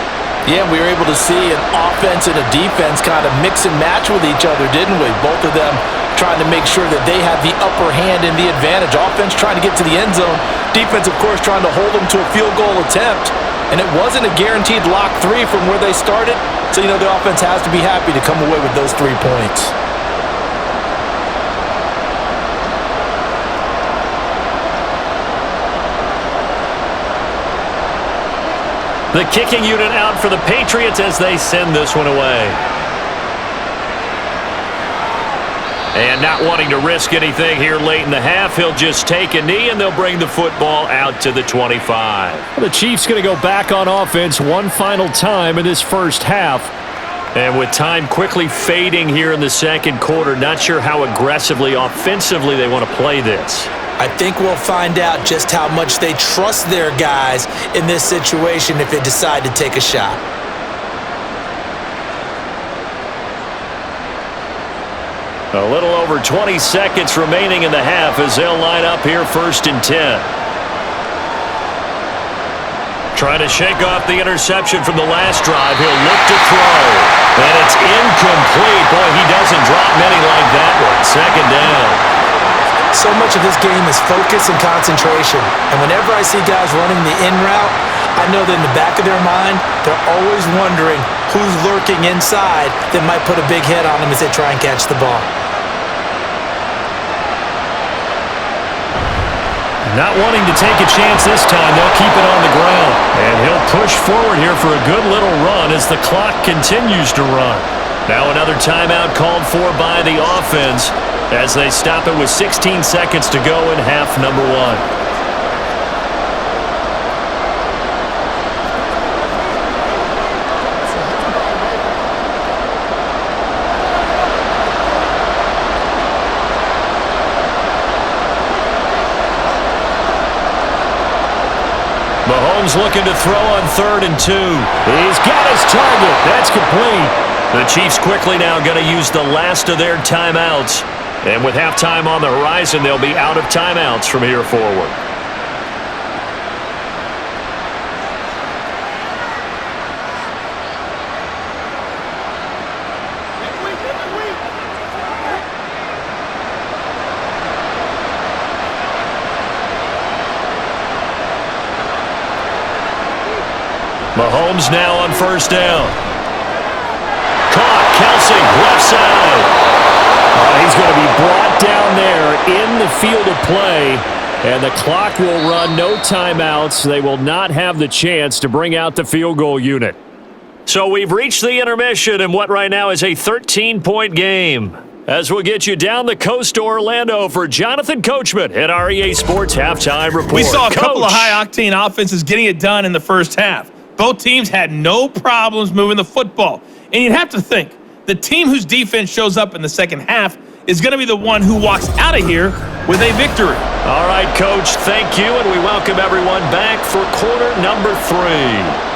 Yeah, we were able to see an offense and a defense kind of mix and match with each other, didn't we? Both of them trying to make sure that they had the upper hand and the advantage. Offense trying to get to the end zone. Defense, of course, trying to hold them to a field goal attempt. And it wasn't a guaranteed lock 3 from where they started. So, the offense has to be happy to come away with those 3 points. The kicking unit out for the Patriots as they send this one away. And not wanting to risk anything here late in the half, he'll just take a knee and they'll bring the football out to the 25. The Chiefs going to go back on offense one final time in this first half. And with time quickly fading here in the second quarter, not sure how aggressively, offensively they want to play this. I think we'll find out just how much they trust their guys in this situation if they decide to take a shot. A little over 20 seconds remaining in the half as they'll line up here 1st and 10. Trying to shake off the interception from the last drive. He'll look to throw. And it's incomplete. Boy, he doesn't drop many like that one. 2nd down. So much of this game is focus and concentration. And whenever I see guys running the in route, I know that in the back of their mind, they're always wondering who's lurking inside that might put a big hit on them as they try and catch the ball. Not wanting to take a chance this time, they'll keep it on the ground. And he'll push forward here for a good little run as the clock continues to run. Now another timeout called for by the offense as they stop it with 16 seconds to go in half number 1. Mahomes looking to throw on 3rd and 2. He's got his target. That's complete. The Chiefs quickly now going to use the last of their timeouts. And with halftime on the horizon, they'll be out of timeouts from here forward. Mahomes now on 1st down. Caught. Kelsey, left side. He's going to be brought down there in the field of play, and the clock will run. No timeouts. They will not have the chance to bring out the field goal unit. So we've reached the intermission in what right now is a 13-point game. As we'll get you down the coast to Orlando for Jonathan Coachman at our EA Sports Halftime Report. We saw a couple of high-octane offenses getting it done in the first half. Both teams had no problems moving the football. And you'd have to think, the team whose defense shows up in the second half is going to be the one who walks out of here with a victory. All right, Coach, thank you, and we welcome everyone back for quarter number 3.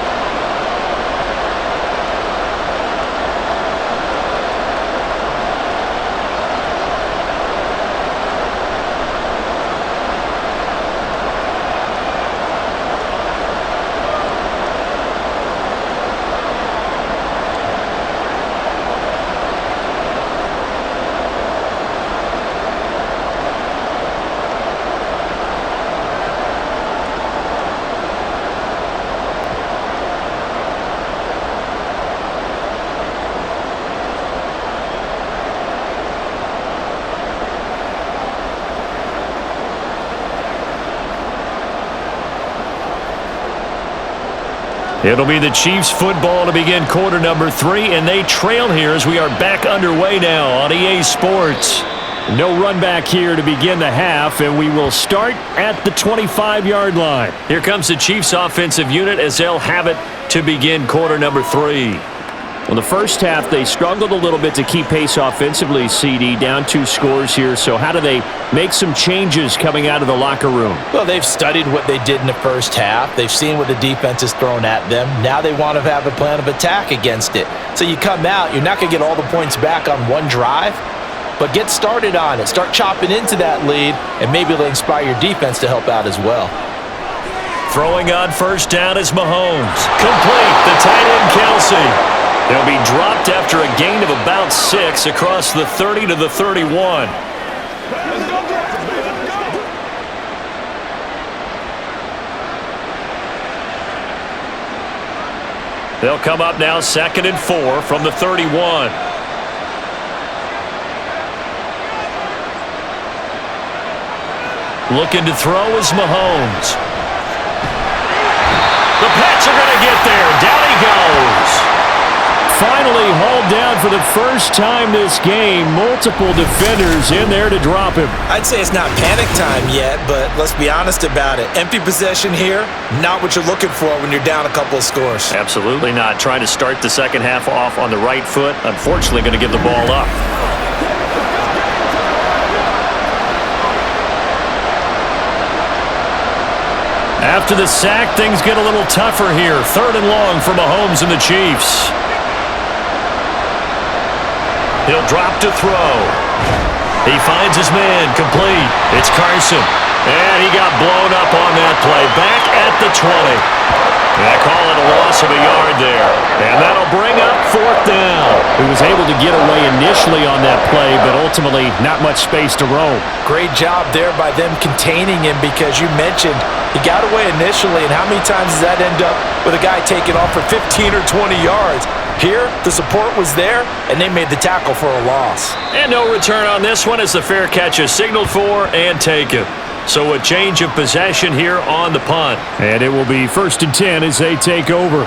It'll be the Chiefs football to begin quarter number 3, and they trail here as we are back underway now on EA Sports. No run back here to begin the half, and we will start at the 25-yard line. Here comes the Chiefs offensive unit as they'll have it to begin quarter number 3. Well, the first half, they struggled a little bit to keep pace offensively, CD, down 2 scores here. So how do they make some changes coming out of the locker room? Well, they've studied what they did in the first half. They've seen what the defense has thrown at them. Now they want to have a plan of attack against it. So you come out, you're not going to get all the points back on one drive, but get started on it. Start chopping into that lead, and maybe it'll inspire your defense to help out as well. Throwing on first down is Mahomes. Complete, the tight end Kelsey. They'll be dropped after a gain of about 6 across the 30 to the 31. They'll come up now 2nd and 4 from the 31. Looking to throw is Mahomes. The Pats are going to get there. Down he goes. Finally hauled down for the first time this game. Multiple defenders in there to drop him. I'd say it's not panic time yet, but let's be honest about it. Empty possession here, not what you're looking for when you're down a couple of scores. Absolutely not. Trying to start the second half off on the right foot. Unfortunately, going to give the ball up. After the sack, things get a little tougher here. 3rd and long for Mahomes and the Chiefs. He'll drop to throw. He finds his man, complete. It's Carson. And he got blown up on that play. Back at the 20. They call it a loss of a yard there. And that'll bring up 4th down. He was able to get away initially on that play, but ultimately not much space to roam. Great job there by them containing him, because you mentioned he got away initially, and how many times does that end up with a guy taking off for 15 or 20 yards? Here, the support was there, and they made the tackle for a loss. And no return on this one as the fair catch is signaled for and taken. So a change of possession here on the punt. And it will be 1st and 10 as they take over.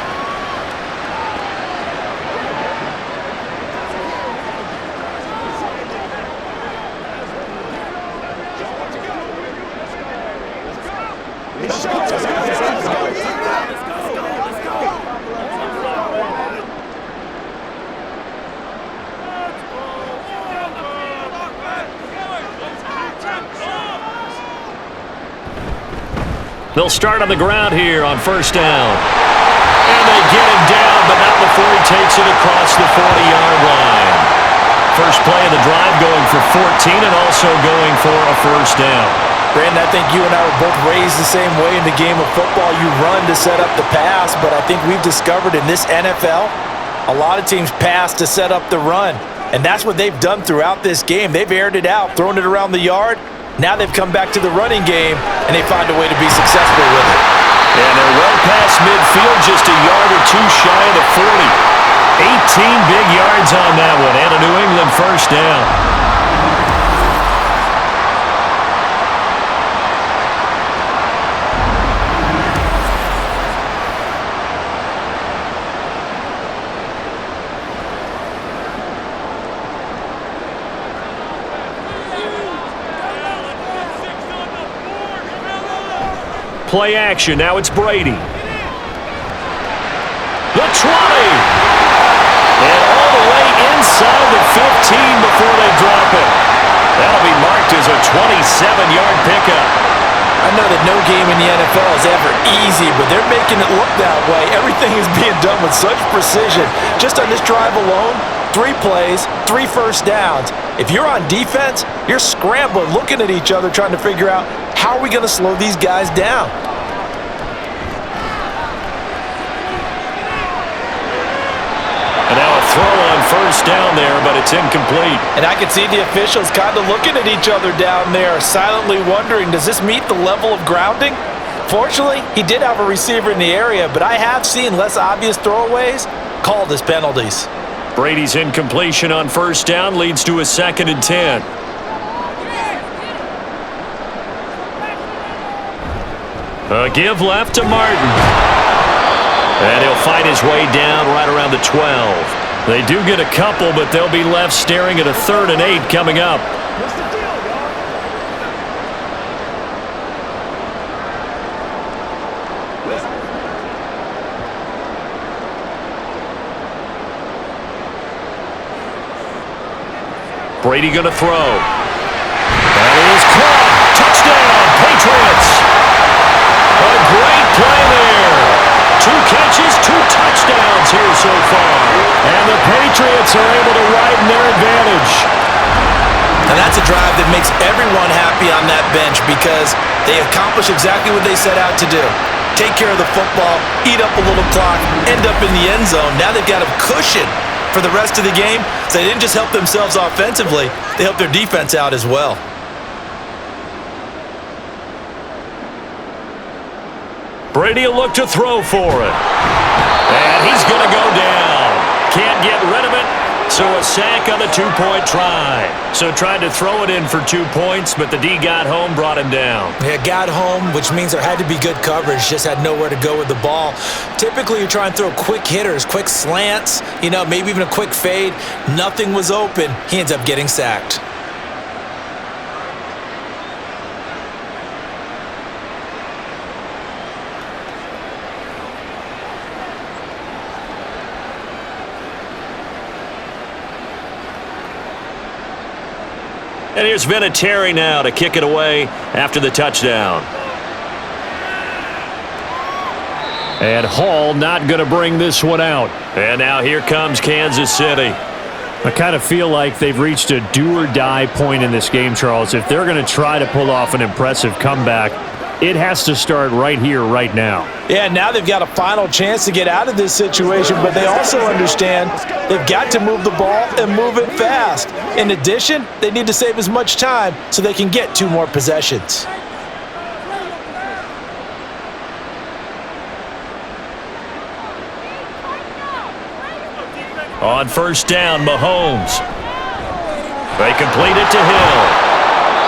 They'll start on the ground here on 1st down. And they get him down, but not before he takes it across the 40-yard line. First play of the drive going for 14 and also going for a 1st down. Brandon, I think you and I were both raised the same way in the game of football. You run to set up the pass, but I think we've discovered in this NFL, a lot of teams pass to set up the run. And that's what they've done throughout this game. They've aired it out, thrown it around the yard. Now they've come back to the running game, and they find a way to be successful with it. And they're well past midfield, just a yard or 2 shy of the 40. 18 big yards on that one, and a New England 1st down. Play action. Now it's Brady. The 20. And all the way inside the 15 before they drop it. That'll be marked as a 27-yard pickup. I know that no game in the NFL is ever easy, but they're making it look that way. Everything is being done with such precision. Just on this drive alone, 3 plays, 3 first downs. If you're on defense, you're scrambling, looking at each other, trying to figure out, how are we going to slow these guys down? And now a throw on 1st down there, but it's incomplete. And I can see the officials kind of looking at each other down there, silently wondering, does this meet the level of grounding? Fortunately, he did have a receiver in the area, but I have seen less obvious throwaways called as penalties. Brady's incompletion on 1st down leads to a 2nd and 10. A give left to Martin. And he'll fight his way down right around the 12. They do get a couple, but they'll be left staring at a 3rd and 8 coming up. Brady going to throw. That is caught. Touchdown, Patriots. A great play there. 2 catches, 2 touchdowns here so far. And the Patriots are able to widen their advantage. And that's a drive that makes everyone happy on that bench because they accomplish exactly what they set out to do. Take care of the football, eat up a little clock, end up in the end zone. Now they've got a cushion for the rest of the game. So they didn't just help themselves offensively, they helped their defense out as well. Brady will look to throw for it. And he's going to go down. Can't get rid of it. So a sack on the 2-point try. So tried to throw it in for 2 points, but the D got home, brought him down. Yeah, got home, which means there had to be good coverage. Just had nowhere to go with the ball. Typically, you're trying to throw quick hitters, quick slants, maybe even a quick fade. Nothing was open. He ends up getting sacked. And here's Vinatieri now to kick it away after the touchdown. And Hall not going to bring this one out. And now here comes Kansas City. I kind of feel like they've reached a do-or-die point in this game, Charles. If they're going to try to pull off an impressive comeback, it has to start right here, right now. Yeah, now they've got a final chance to get out of this situation, but they also understand they've got to move the ball and move it fast. In addition, they need to save as much time so they can get 2 more possessions. On first down, Mahomes. They complete it to Hill.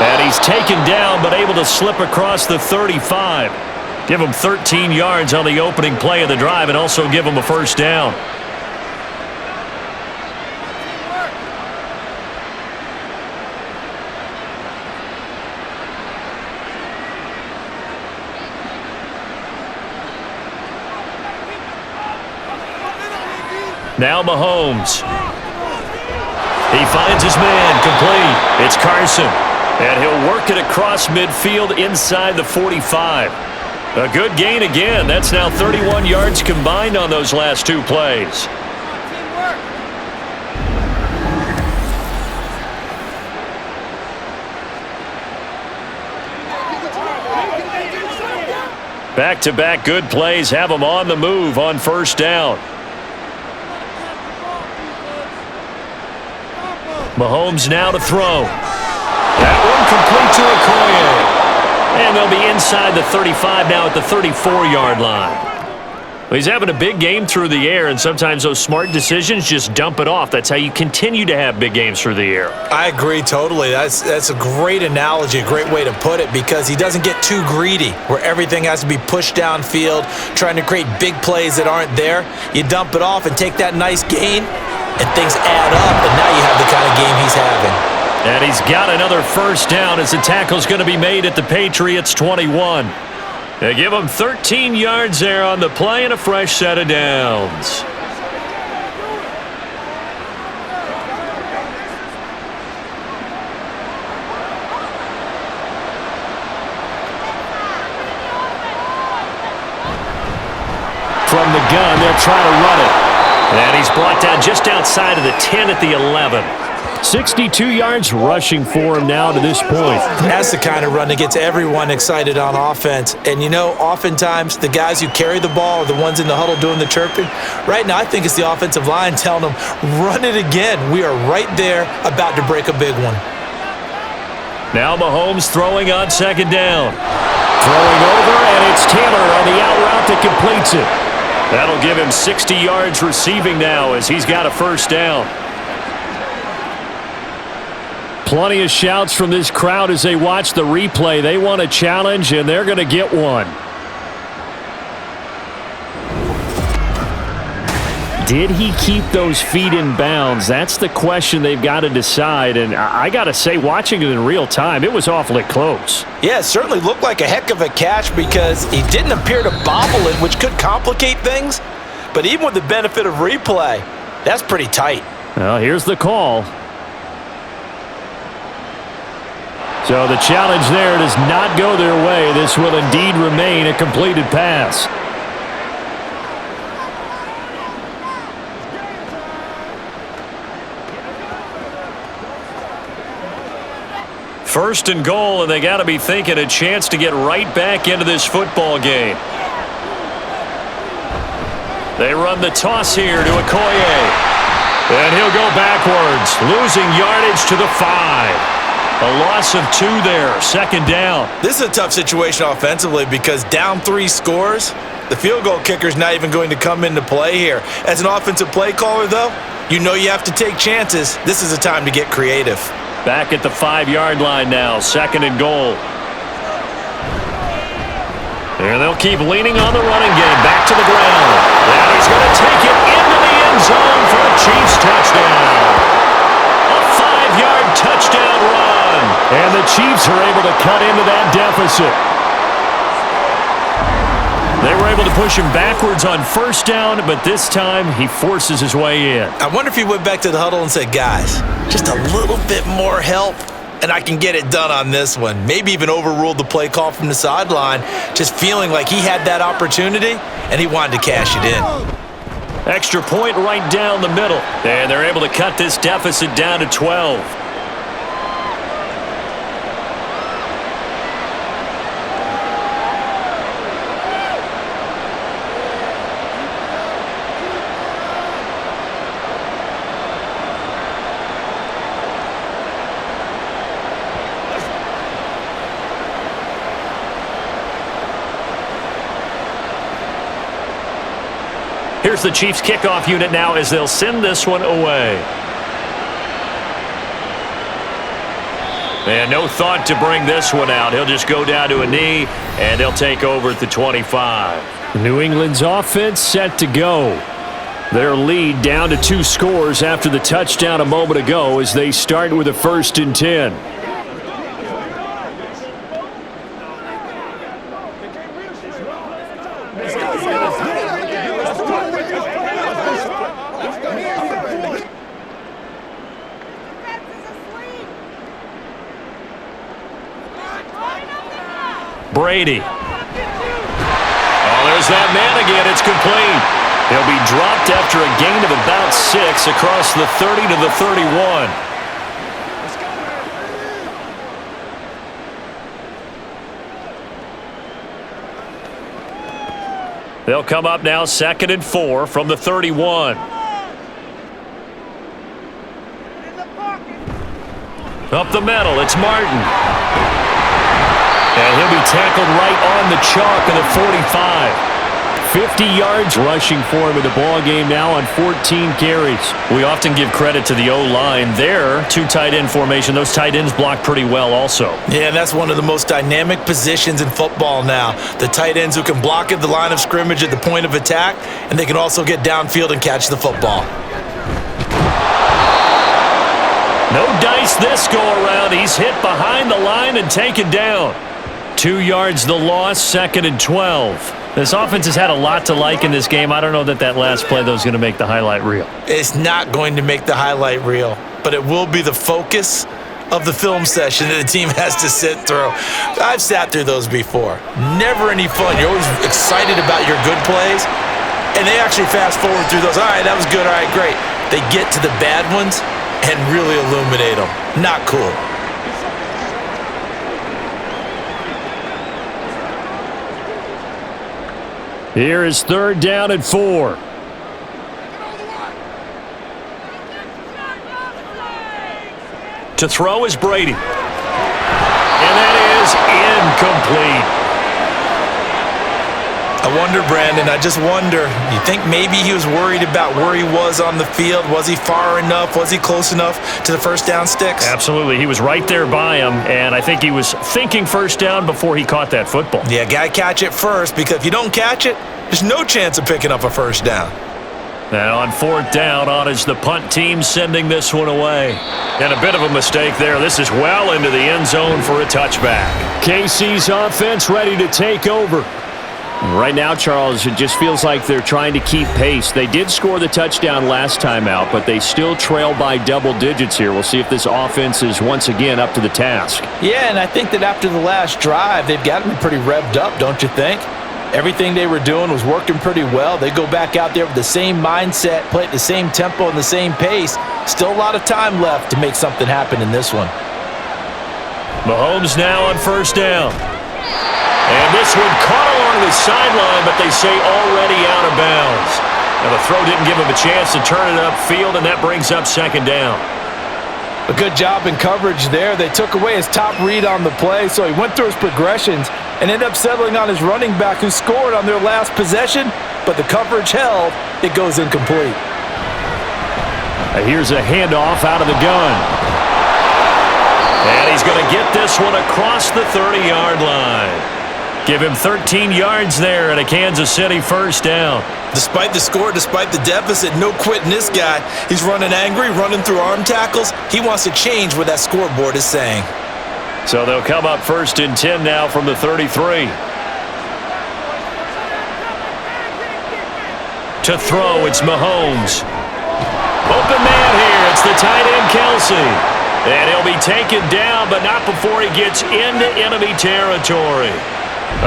And he's taken down, but able to slip across the 35. Give him 13 yards on the opening play of the drive and also give him a first down. Now Mahomes. He finds his man complete. It's Carson. And he'll work it across midfield inside the 45. A good gain again. That's now 31 yards combined on those last 2 plays. Back-to-back good plays have them on the move on first down. Mahomes now to throw. That one complete to Okoye. And they'll be inside the 35 now at the 34-yard line. Well, he's having a big game through the air, and sometimes those smart decisions just dump it off. That's how you continue to have big games through the air. I agree totally. That's a great analogy, a great way to put it, because he doesn't get too greedy where everything has to be pushed downfield, trying to create big plays that aren't there. You dump it off and take that nice gain, and things add up, and now you have the kind of game he's having. And he's got another first down as the tackle's going to be made at the Patriots 21. They give him 13 yards there on the play and a fresh set of downs. From the gun, they'll try to run it. And he's brought down just outside of the 10 at the 11. 62 yards rushing for him now to this point. That's the kind of run that gets everyone excited on offense. And oftentimes the guys who carry the ball are the ones in the huddle doing the chirping. Right now, I think it's the offensive line telling them, run it again. We are right there about to break a big one. Now Mahomes throwing on second down. Throwing over, and it's Taylor on the out route that completes it. That'll give him 60 yards receiving now as he's got a first down. Plenty of shouts from this crowd as they watch the replay. They want a challenge, and they're going to get one. Did he keep those feet in bounds? That's the question they've got to decide. And I got to say, watching it in real time, it was awfully close. Yeah, it certainly looked like a heck of a catch because he didn't appear to bobble it, which could complicate things. But even with the benefit of replay, that's pretty tight. Well, here's the call. So the challenge there does not go their way. This will indeed remain a completed pass. First and goal, and they got to be thinking a chance to get right back into this football game. They run the toss here to Okoye. And he'll go backwards, losing yardage to the 5. A loss of 2 there, second down. This is a tough situation offensively because down 3 scores, the field goal kicker's not even going to come into play here. As an offensive play caller, though, you know you have to take chances. This is a time to get creative. Back at the 5-yard line now, second and goal. And they'll keep leaning on the running game, back to the ground. And he's going to take it into the end zone for a Chiefs touchdown. A 5-yard touchdown run. And the Chiefs are able to cut into that deficit. They were able to push him backwards on first down, but this time he forces his way in. I wonder if he went back to the huddle and said, guys, just a little bit more help, and I can get it done on this one. Maybe even overruled the play call from the sideline, just feeling like he had that opportunity, and he wanted to cash it in. Extra point right down the middle, and they're able to cut this deficit down to 12. Here's the Chiefs kickoff unit now as they'll send this one away. And no thought to bring this one out. He'll just go down to a knee, and they'll take over at the 25. New England's offense set to go. Their lead down to 2 scores after the touchdown a moment ago as they start with a 1st and 10. Brady. Oh, there's that man again. It's complete. He'll be dropped after a gain of about 6 across the 30 to the 31. They'll come up now 2nd and 4 from the 31. Up the middle, it's Martin. And he'll be tackled right on the chalk of the 45. 50 yards rushing for him in the ball game now on 14 carries. We often give credit to the O-line there. 2 tight end formation. Those tight ends block pretty well also. Yeah, that's one of the most dynamic positions in football now. The tight ends who can block at the line of scrimmage at the point of attack, and they can also get downfield and catch the football. No dice this go around. He's hit behind the line and taken down. 2 yards the loss, 2nd and 12. This offense has had a lot to like in this game. I don't know that last play, though, is going to make the highlight reel. It's not going to make the highlight reel, but it will be the focus of the film session that the team has to sit through. I've sat through those before. Never any fun. You're always excited about your good plays, and they actually fast forward through those. All right, that was good. All right, great. They get to the bad ones and really illuminate them. Not cool. Here is 3rd down and 4. To throw is Brady. And that is incomplete. I wonder, Brandon, I just wonder, you think maybe he was worried about where he was on the field? Was he far enough? Was he close enough to the first down sticks? Absolutely. He was right there by him, and I think he was thinking first down before he caught that football. Yeah, got to catch it first, because if you don't catch it, there's no chance of picking up a first down. And on fourth down, on is the punt team sending this one away. And a bit of a mistake there. This is well into the end zone for a touchback. KC's offense ready to take over. Right now, Charles, it just feels like they're trying to keep pace. They did score the touchdown last time out, but they still trail by double digits here. We'll see if this offense is once again up to the task. Yeah, and I think that after the last drive, they've got to be pretty revved up, don't you think? Everything they were doing was working pretty well. They go back out there with the same mindset, play at the same tempo and the same pace. Still a lot of time left to make something happen in this one. Mahomes now on first down. And this one caught along the sideline, but they say already out of bounds. Now the throw didn't give him a chance to turn it upfield, and that brings up second down. A good job in coverage there. They took away his top read on the play, so he went through his progressions and ended up settling on his running back who scored on their last possession, but the coverage held. It goes incomplete. Here's a handoff out of the gun. And he's going to get this one across the 30-yard line. Give him 13 yards there and a Kansas City first down. Despite the score, despite the deficit, no quitting this guy. He's running angry, running through arm tackles. He wants to change what that scoreboard is saying. So they'll come up first and 10 now from the 33. To throw, it's Mahomes. Open man here. It's the tight end, Kelsey. And he'll be taken down, but not before he gets into enemy territory.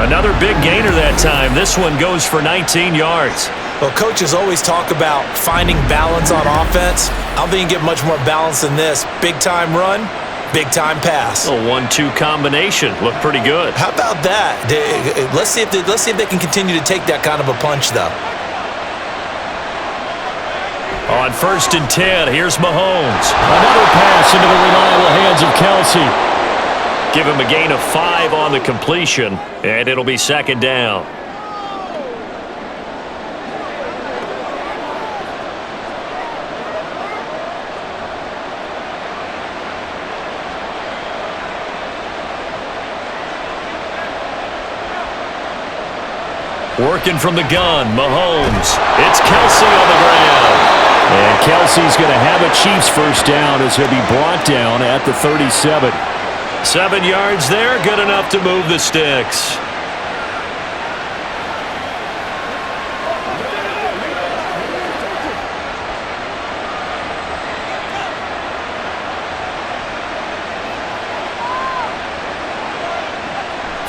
Another big gainer that time. This one goes for 19 yards. Well, coaches always talk about finding balance on offense. I don't think you get much more balance than this. Big-time run, big-time pass. A 1-2 combination. Looked pretty good. How about that? Let's see if they can continue to take that kind of a punch, though. On first and 10, here's Mahomes. Another pass into the reliable hands of Kelsey. Give him a gain of 5 on the completion, and it'll be second down. Working from the gun, Mahomes. It's Kelsey on the ground. And Kelsey's going to have a Chiefs first down as he'll be brought down at the 37. 7 yards there, good enough to move the sticks.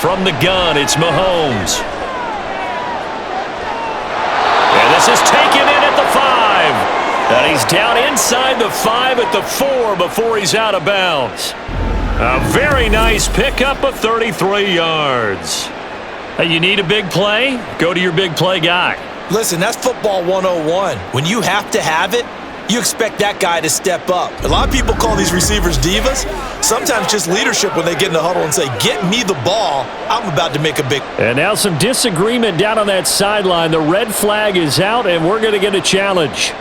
From the gun, it's Mahomes. And this is taken in at the 5. And he's down inside the 5 at the 4 before he's out of bounds. A very nice pickup of 33 yards. Hey, you need a big play? Go to your big play guy. Listen, that's football 101. When you have to have it, you expect that guy to step up. A lot of people call these receivers divas. Sometimes just leadership when they get in the huddle and say, get me the ball. I'm about to make a big... And now some disagreement down on that sideline. The red flag is out, and we're going to get a challenge.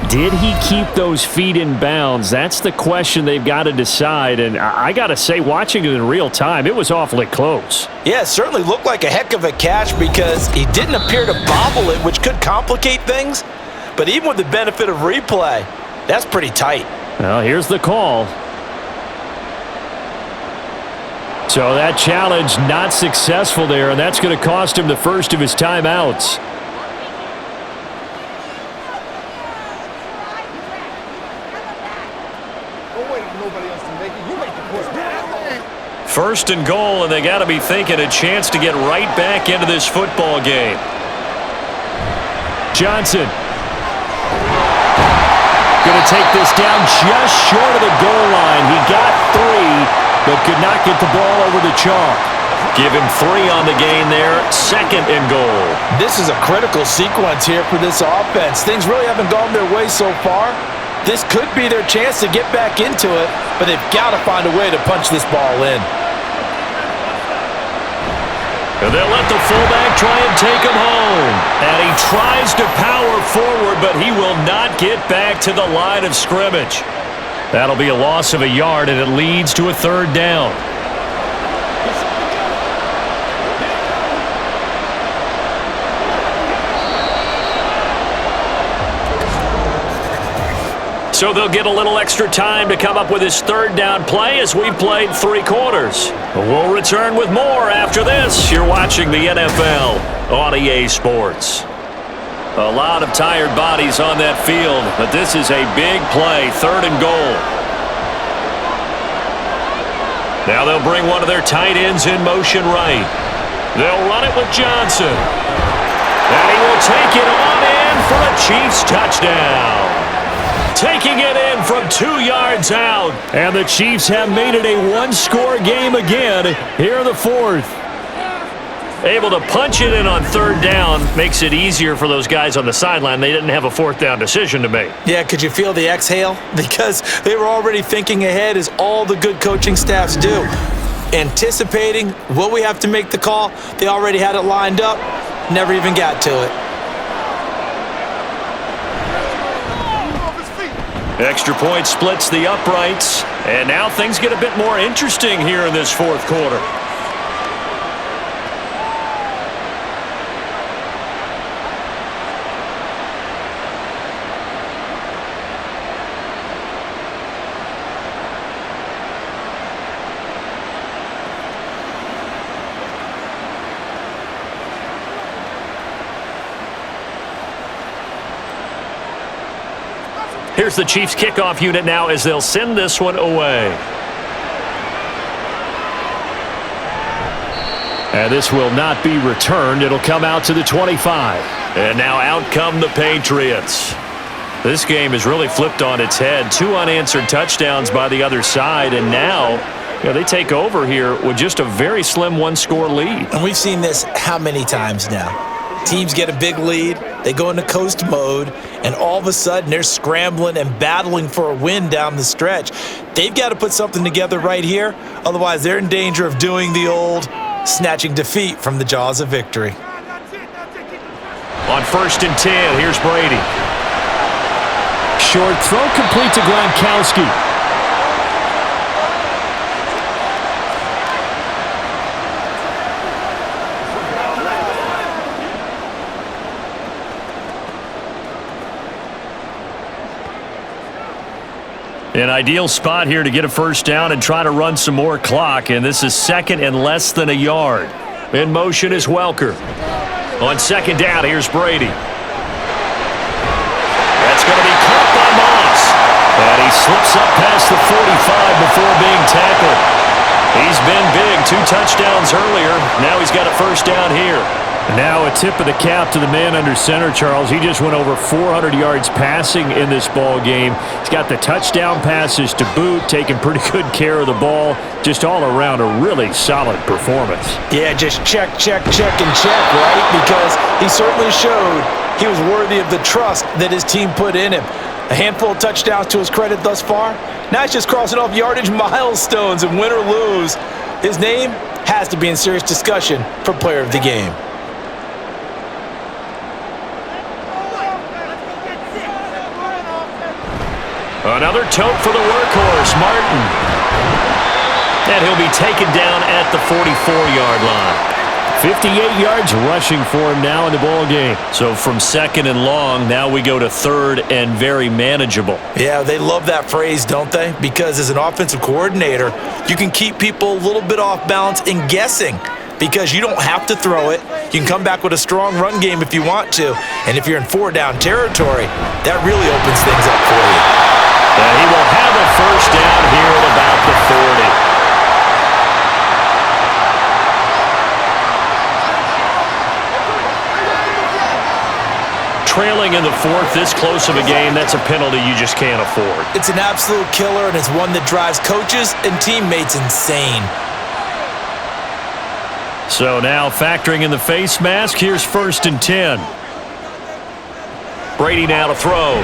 Did he keep those feet in bounds? That's the question they've got to decide. And I got to say, watching it in real time, it was awfully close. Yeah, it certainly looked like a heck of a catch because he didn't appear to bobble it, which could complicate things. But even with the benefit of replay, that's pretty tight. Well, here's the call. So that challenge not successful there, and that's going to cost him the first of his timeouts. First and goal, and they got to be thinking a chance to get right back into this football game. Johnson. Going to take this down just short of the goal line. He got 3, but could not get the ball over the chalk. Give him 3 on the gain there. Second and goal. This is a critical sequence here for this offense. Things really haven't gone their way so far. This could be their chance to get back into it, but they've got to find a way to punch this ball in. And they'll let the fullback try and take him home. And he tries to power forward, but he will not get back to the line of scrimmage. That'll be a loss of a yard, and it leads to a third down. So they'll get a little extra time to come up with his third down play as we played 3 quarters. We'll return with more after this. You're watching the NFL on EA Sports. A lot of tired bodies on that field, but this is a big play, 3rd and goal. Now they'll bring one of their tight ends in motion right. They'll run it with Johnson. And he will take it on in for a Chiefs touchdown. Taking it in from 2 yards out. And the Chiefs have made it a 1-score game again here in the 4th. Able to punch it in on 3rd down makes it easier for those guys on the sideline. They didn't have a 4th down decision to make. Yeah, could you feel the exhale? Because they were already thinking ahead, as all the good coaching staffs do. Anticipating, will we have to make the call? They already had it lined up. Never even got to it. Extra point splits the uprights, and now things get a bit more interesting here in this 4th quarter. Here's the Chiefs kickoff unit now as they'll send this one away. And this will not be returned. It'll come out to the 25. And now out come the Patriots. This game is really flipped on its head. 2 unanswered touchdowns by the other side, and now they take over here with just a very slim 1-score lead. And we've seen this how many times now? Teams get a big lead, they go into coast mode, and all of a sudden they're scrambling and battling for a win down the stretch. They've got to put something together right here, otherwise they're in danger of doing the old snatching defeat from the jaws of victory. On 1st and 10, here's Brady. Short throw complete to Gronkowski. An ideal spot here to get a 1st down and try to run some more clock, and this is 2nd and less than a yard. In motion is Welker. On 2nd down, here's Brady. That's going to be caught by Moss. And he slips up past the 45 before being tackled. He's been big, 2 touchdowns earlier. Now he's got a 1st down here. Now a tip of the cap to the man under center, Charles. He just went over 400 yards passing in this ball game. He's got the touchdown passes to boot, taking pretty good care of the ball. Just all around a really solid performance. Yeah, just check, and check, right? Because he certainly showed he was worthy of the trust that his team put in him. A handful of touchdowns to his credit thus far. Now he's just crossing off yardage milestones, and win or lose, his name has to be in serious discussion for player of the game. Another tote for the workhorse, Martin. And he'll be taken down at the 44-yard line. 58 yards rushing for him now in the ball game. So from 2nd and long, now we go to 3rd and very manageable. Yeah, they love that phrase, don't they? Because as an offensive coordinator, you can keep people a little bit off balance and guessing, because you don't have to throw it. You can come back with a strong run game if you want to. And if you're in 4-down territory, that really opens things up for you. And he will have a 1st down here at about the 40. Trailing in the 4th, this close of a game, that's a penalty you just can't afford. It's an absolute killer, and it's one that drives coaches and teammates insane. So now factoring in the face mask, here's 1st and 10. Brady now to throw.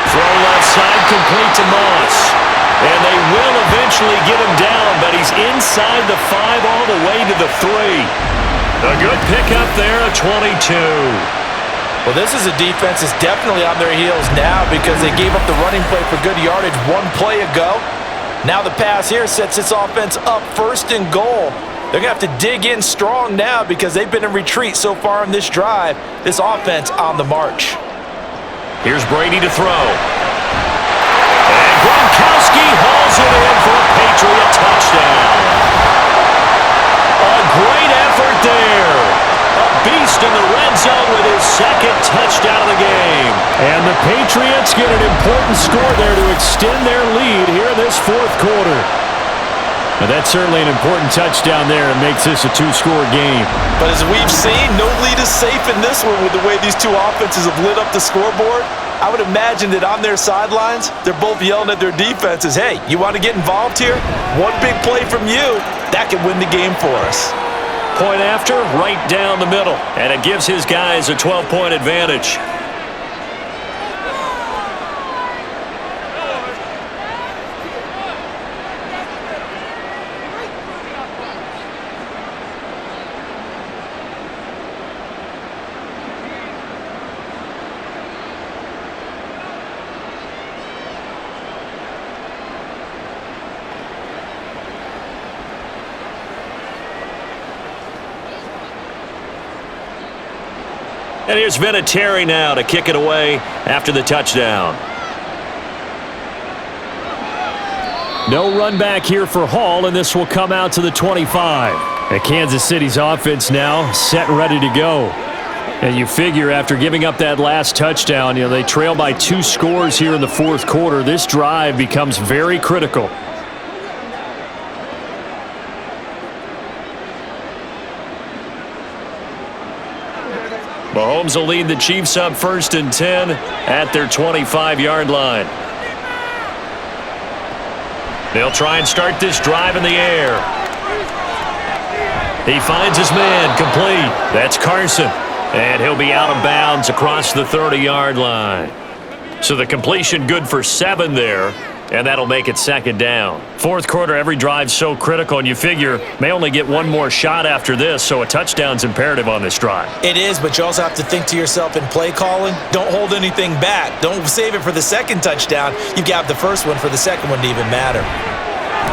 Throw left side, complete to Moss. And they will eventually get him down, but he's inside the 5 all the way to the 3. A good pickup there, a 22. Well, this is a defense that's definitely on their heels now, because they gave up the running play for good yardage 1 play ago. Now the pass here sets this offense up 1st and goal. They're going to have to dig in strong now, because they've been in retreat so far in this drive. This offense on the march. Here's Brady to throw. He hauls it in for a Patriot touchdown. A great effort there. A beast in the red zone with his second touchdown of the game. And the Patriots get an important score there to extend their lead here in this fourth quarter. Now that's certainly an important touchdown there and makes this a two-score game. But as we've seen, no lead is safe in this one with the way these two offenses have lit up the scoreboard. I would imagine that on their sidelines, they're both yelling at their defenses, hey, you want to get involved here? One big play from you, that could win the game for us. Point after, right down the middle. And it gives his guys a 12-point advantage. And here's Vinatieri now to kick it away after the touchdown. No run back here for Hall, and this will come out to the 25. And Kansas City's offense now set and ready to go. And you figure after giving up that last touchdown, they trail by 2 scores here in the fourth quarter. This drive becomes very critical. Mahomes will lead the Chiefs up 1st and 10 at their 25-yard line. They'll try and start this drive in the air. He finds his man, complete. That's Carson. And he'll be out of bounds across the 30-yard line. So the completion good for 7 there. And that'll make it 2nd down. Fourth quarter, every drive's so critical, and you figure may only get one more shot after this, so a touchdown's imperative on this drive. It is, but you also have to think to yourself in play calling, don't hold anything back. Don't save it for the second touchdown. You've got the first one for the second one to even matter.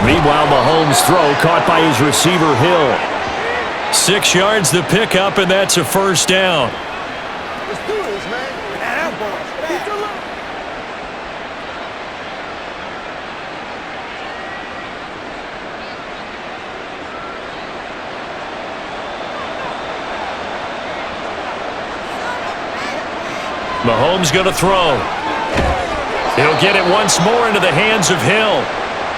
Meanwhile, Mahomes' throw caught by his receiver, Hill. 6 yards the pickup, and that's a 1st down. Let's do this, man. Mahomes going to throw. He'll get it once more into the hands of Hill.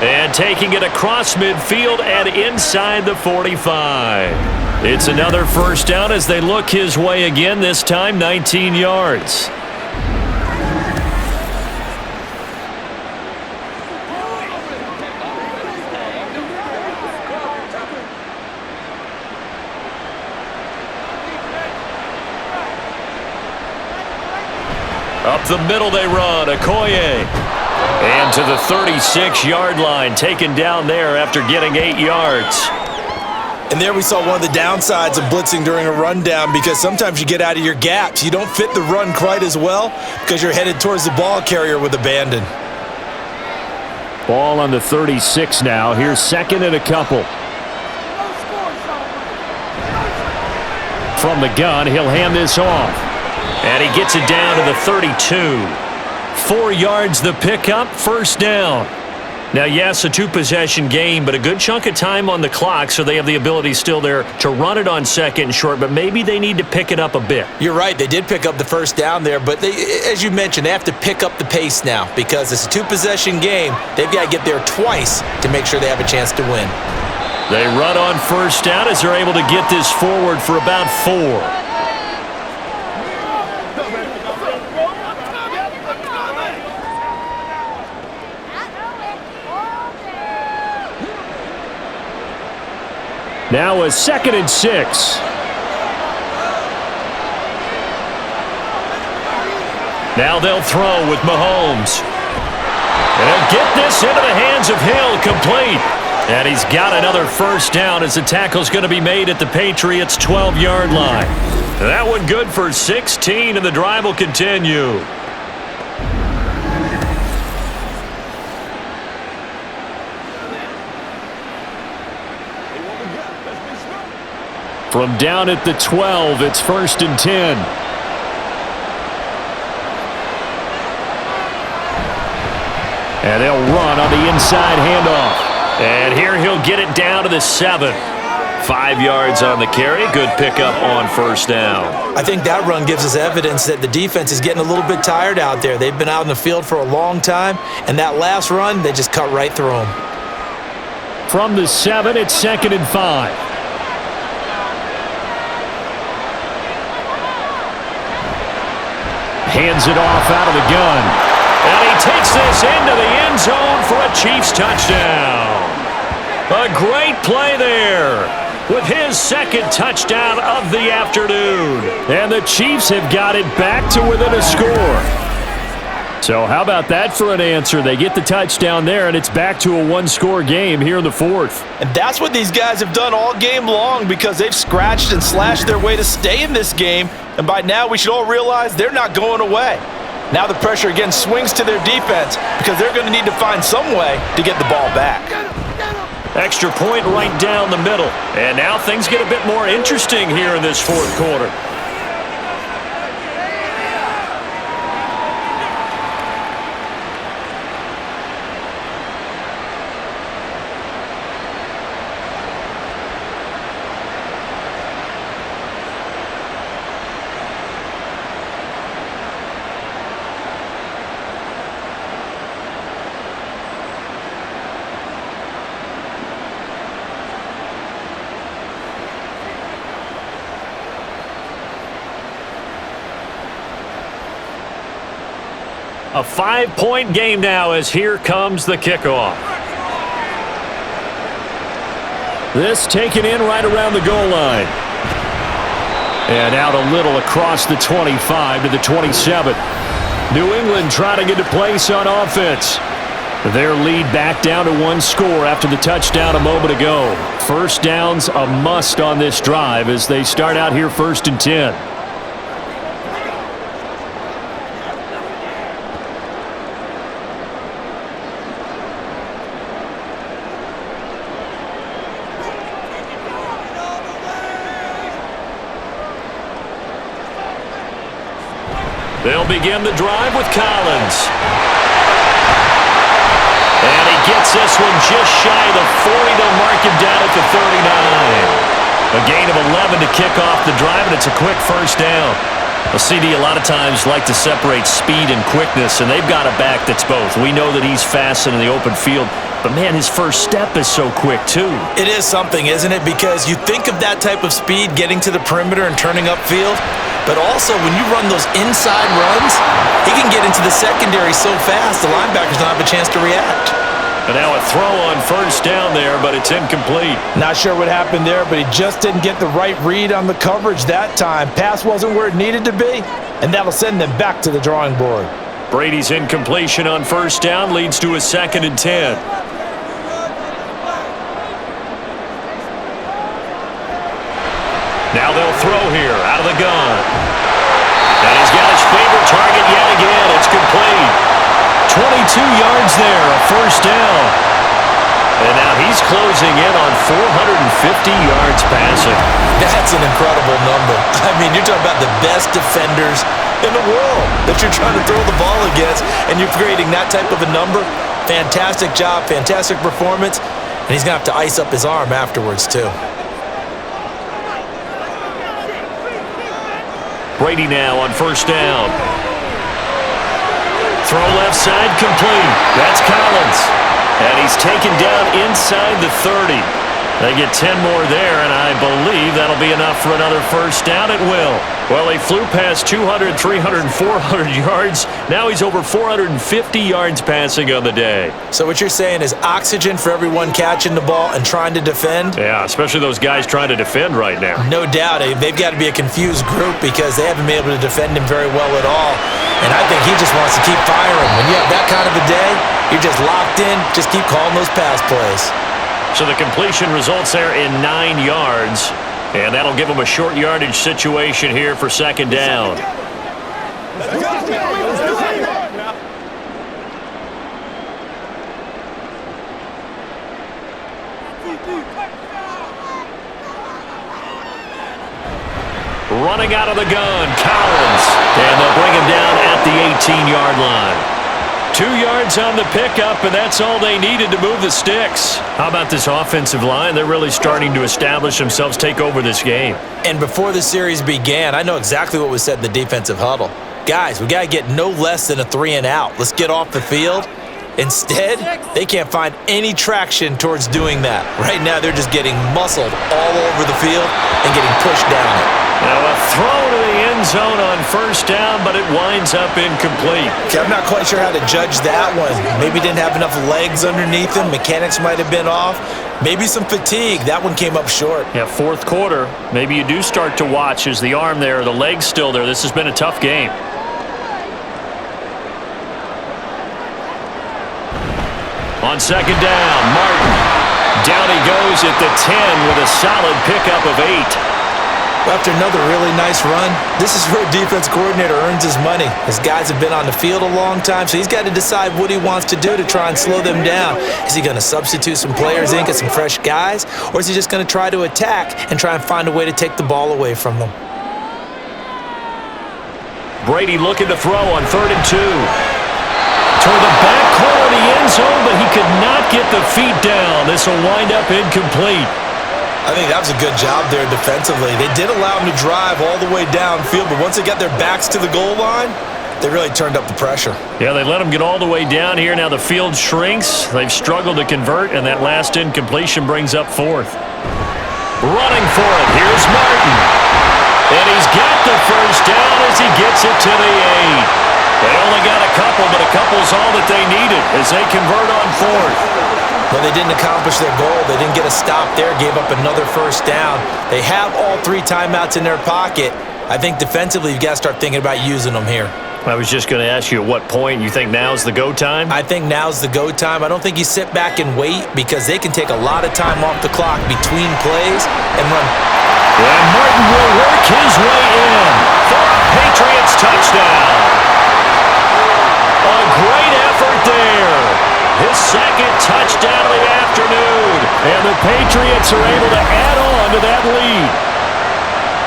And taking it across midfield and inside the 45. It's another 1st down as they look his way again, this time 19 yards. Up the middle they run, Okoye. And to the 36-yard line, taken down there after getting 8 yards. And there we saw one of the downsides of blitzing during a rundown, because sometimes you get out of your gaps. You don't fit the run quite as well because you're headed towards the ball carrier with abandon. Ball on the 36 now. Here's 2nd and a couple. From the gun, he'll hand this off. And he gets it down to the 32. 4 yards the pickup, 1st down. Now, yes, a 2-possession game, but a good chunk of time on the clock, so they have the ability still there to run it on 2nd and short, but maybe they need to pick it up a bit. You're right. They did pick up the 1st down there, but they, as you mentioned, they have to pick up the pace now because it's a 2-possession game. They've got to get there twice to make sure they have a chance to win. They run on 1st down as they're able to get this forward for about 4. Now a 2nd and 6. Now they'll throw with Mahomes. And he'll get this into the hands of Hill, complete. And he's got another 1st down as the tackle's going to be made at the Patriots' 12-yard line. That one good for 16, and the drive will continue. From down at the 12, it's 1st and 10. And they'll run on the inside handoff. And here he'll get it down to the 7. 5 yards on the carry. Good pickup on first down. I think that run gives us evidence that the defense is getting a little bit tired out there. They've been out in the field for a long time, and that last run, they just cut right through them. From the 7, it's 2nd and 5. Hands it off out of the gun. And he takes this into the end zone for a Chiefs touchdown. A great play there with his 2nd touchdown of the afternoon. And the Chiefs have got it back to within a score. So how about that for an answer? They get the touchdown there, and it's back to a 1-score game here in the 4th. And that's what these guys have done all game long because they've scratched and slashed their way to stay in this game. And by now, we should all realize they're not going away. Now the pressure again swings to their defense because they're going to need to find some way to get the ball back. Extra point right down the middle. And now things get a bit more interesting here in this 4th quarter. A 5-point game now as here comes the kickoff. This taken in right around the goal line. And out a little across the 25 to the 27. New England trying to get a place on offense. Their lead back down to 1 score after the touchdown a moment ago. First down's a must on this drive as they start out here 1st and 10. They'll begin the drive with Collins. And he gets this one just shy of the 40. They'll mark him down at the 39. A gain of 11 to kick off the drive, and it's a quick first down. Well, CD a lot of times like to separate speed and quickness, and they've got a back that's both. We know that he's fast in the open field, but, man, his first step is so quick, too. It is something, isn't it? Because you think of that type of speed getting to the perimeter and turning upfield, but also when you run those inside runs, he can get into the secondary so fast the linebackers don't have a chance to react. And now a throw on first down there, but it's incomplete. Not sure what happened there, but he just didn't get the right read on the coverage that time. Pass wasn't where it needed to be, and that'll send them back to the drawing board. Brady's incompletion on first down leads to a 2nd and 10. Now they'll throw here out of the gun. And he's got his favorite target yet again. It's complete. 22 yards there, a first down. And now he's closing in on 450 yards passing. That's an incredible number. I mean, you're talking about the best defenders in the world that you're trying to throw the ball against, and you're creating that type of a number. Fantastic job, fantastic performance, and he's going to have to ice up his arm afterwards, too. Brady now on first down. Throw left side complete. That's Collins. And he's taken down inside the 30. They get 10 more there, and I believe that'll be enough for another first down. It will. Well, he flew past 200, 300, 400 yards. Now he's over 450 yards passing on the day. So what you're saying is oxygen for everyone catching the ball and trying to defend? Yeah, especially those guys trying to defend right now. No doubt. They've got to be a confused group because they haven't been able to defend him very well at all. And I think he just wants to keep firing. When you have that kind of a day, you're just locked in. Just keep calling those pass plays. So the completion results there in 9 yards. And that'll give him a short yardage situation here for second down. Running out of the gun, Collins. And they'll bring him down at the 18-yard line. 2 yards on the pickup, and that's all they needed to move the sticks. How about this offensive line? They're really starting to establish themselves, take over this game. And before the series began, I know exactly what was said in the defensive huddle. Guys, we got to get no less than a 3-and-out. Let's get off the field. Instead, they can't find any traction towards doing that. Right now, they're just getting muscled all over the field and getting pushed down it. Now a throw to the end zone on first down, but it winds up incomplete. Okay, I'm not quite sure how to judge that one. Maybe didn't have enough legs underneath him. Mechanics might have been off. Maybe some fatigue. That one came up short. Yeah, fourth quarter, maybe you do start to watch as the arm there, the leg's still there. This has been a tough game. On second down, Martin. Down he goes at the 10 with a solid pickup of 8. After another really nice run, this is where a defense coordinator earns his money. His guys have been on the field a long time, so he's got to decide what he wants to do to try and slow them down. Is he going to substitute some players in, get some fresh guys, or is he just going to try to attack and try and find a way to take the ball away from them? Brady looking to throw on 3rd and 2. Toward the back corner of the end zone, but he could not get the feet down. This will wind up incomplete. I think that was a good job there defensively. They did allow him to drive all the way downfield, but once they got their backs to the goal line, they really turned up the pressure. Yeah, they let him get all the way down here. Now the field shrinks. They've struggled to convert, and that last incompletion brings up 4th. Running for it, here's Martin. And he's got the first down as he gets it to the 8. They only got a couple, but a couple's all that they needed as they convert on 4th. Well, they didn't accomplish their goal. They didn't get a stop there, gave up another first down. They have all 3 timeouts in their pocket. I think defensively, you've got to start thinking about using them here. I was just going to ask you at what point you think now's the go time? I think now's the go time. I don't think you sit back and wait because they can take a lot of time off the clock between plays and run. And Martin will work his way in for a Patriots touchdown. A great effort there. His second touchdown of the afternoon. And the Patriots are able to add on to that lead.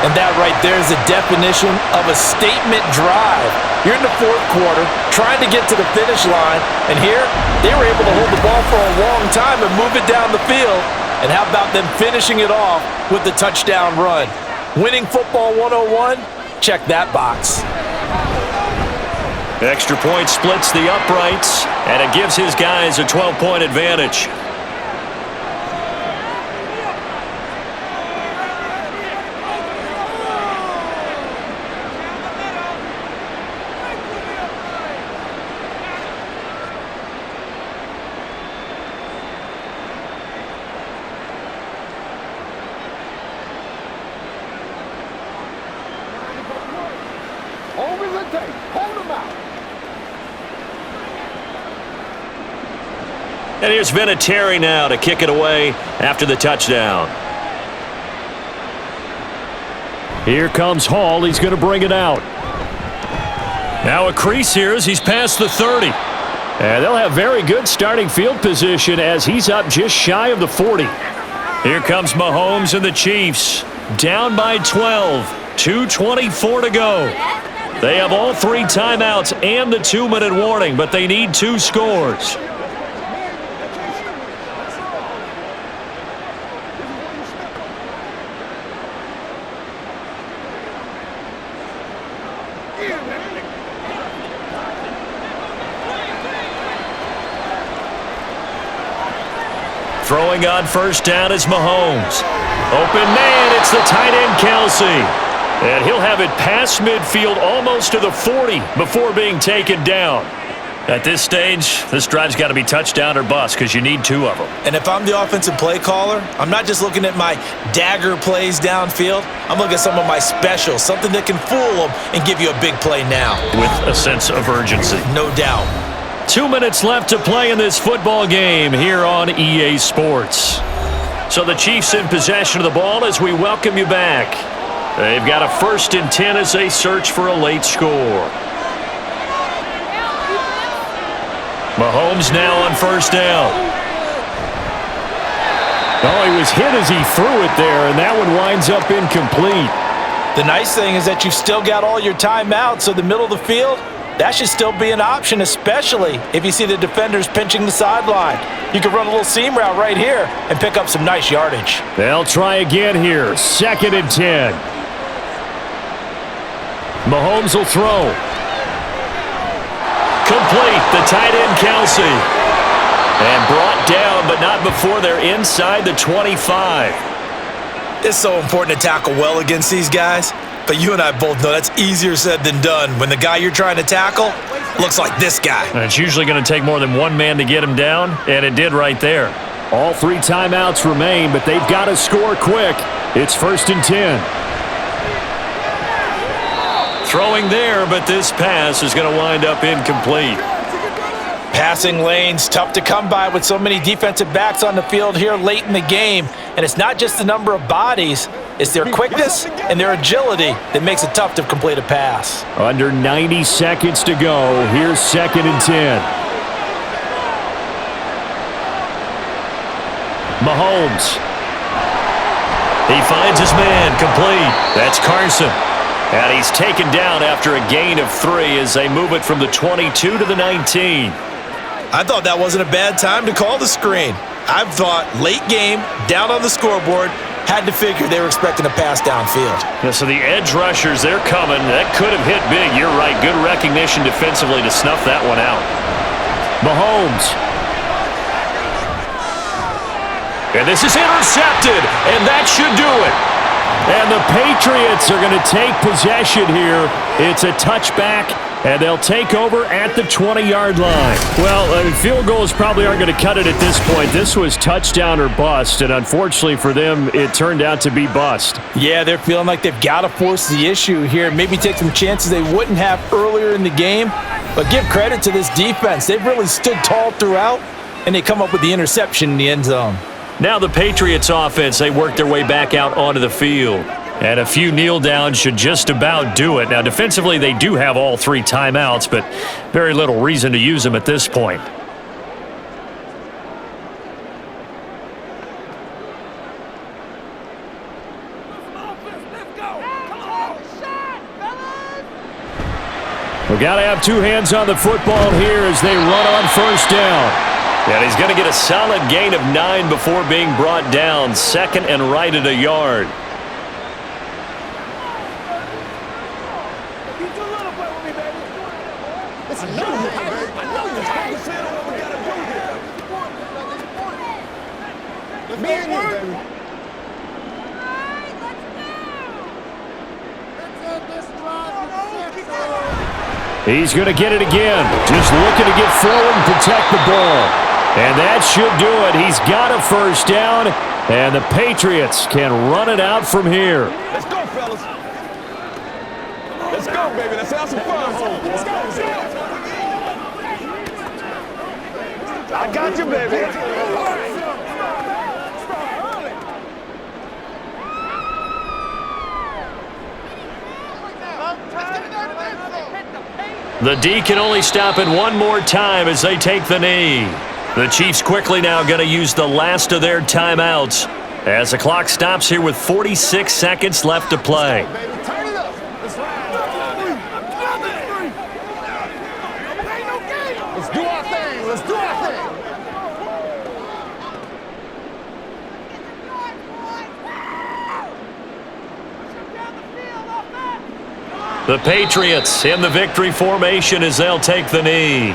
And that right there is the definition of a statement drive. You're in the 4th quarter, trying to get to the finish line, and here they were able to hold the ball for a long time and move it down the field. And how about them finishing it off with the touchdown run? Winning football 101? Check that box. Extra point splits the uprights, and it gives his guys a 12-point advantage. Over the tape. Hold him out. And here's Vinatieri now to kick it away after the touchdown. Here comes Hall. He's going to bring it out. Now a crease here as he's past the 30. And they'll have very good starting field position as he's up just shy of the 40. Here comes Mahomes and the Chiefs. Down by 12. 2:24 to go. They have all 3 timeouts and the 2-minute warning, but they need 2 scores. Throwing on first down is Mahomes. Open man, it's the tight end Kelsey. And he'll have it past midfield almost to the 40 before being taken down. At this stage, this drive's got to be touchdown or bust because you need 2 of them. And if I'm the offensive play caller, I'm not just looking at my dagger plays downfield. I'm looking at some of my specials, something that can fool them and give you a big play now. With a sense of urgency. No doubt. 2 minutes left to play in this football game here on EA Sports. So the Chiefs in possession of the ball as we welcome you back. They've got a 1st and 10 as they search for a late score. Mahomes now on first down. Oh, he was hit as he threw it there, and that one winds up incomplete. The nice thing is that you've still got all your timeouts, so the middle of the field, that should still be an option, especially if you see the defenders pinching the sideline. You can run a little seam route right here and pick up some nice yardage. They'll try again here. 2nd and 10. Mahomes will throw. Complete. The tight end, Kelsey. And brought down, but not before they're inside the 25. It's so important to tackle well against these guys, but you and I both know that's easier said than done when the guy you're trying to tackle looks like this guy. And it's usually going to take more than one man to get him down, and it did right there. All 3 timeouts remain, but they've got to score quick. It's 1st and 10. Throwing there, but this pass is going to wind up incomplete. Passing lanes, tough to come by with so many defensive backs on the field here late in the game. And it's not just the number of bodies, it's their quickness and their agility that makes it tough to complete a pass. Under 90 seconds to go. Here's 2nd and 10. Mahomes. He finds his man, complete. That's Carson. And he's taken down after a gain of 3 as they move it from the 22 to the 19. I thought that wasn't a bad time to call the screen. I thought late game, down on the scoreboard, had to figure they were expecting a pass downfield. Yeah, so the edge rushers, they're coming. That could have hit big. You're right. Good recognition defensively to snuff that one out. Mahomes. And this is intercepted, and that should do it. And the Patriots are going to take possession here. It's a touchback, and they'll take over at the 20-yard line. Well, field goals probably aren't going to cut it at this point. This was touchdown or bust, and unfortunately for them, it turned out to be bust. Yeah, they're feeling like they've got to force the issue here, maybe take some chances they wouldn't have earlier in the game. But give credit to this defense. They've really stood tall throughout, and they come up with the interception in the end zone. Now the Patriots offense, they work their way back out onto the field. And a few kneel downs should just about do it. Now defensively, they do have all 3 timeouts, but very little reason to use them at this point. We've got to have 2 hands on the football here as they run on 1st down. And he's going to get a solid gain of 9 before being brought down. 2nd and right at a yard. He's going to get it again. Just looking to get forward and protect the ball. And that should do it. He's got a 1st down, and the Patriots can run it out from here. Let's go, fellas. Let's go, baby. Let's have some fun. Let's go. I got you, baby. The D can only stop it one more time as they take the knee. The Chiefs quickly now going to use the last of their timeouts as the clock stops here with 46 seconds left to play. Let's do our thing. Let's do our thing. The Patriots in the victory formation as they'll take the knee.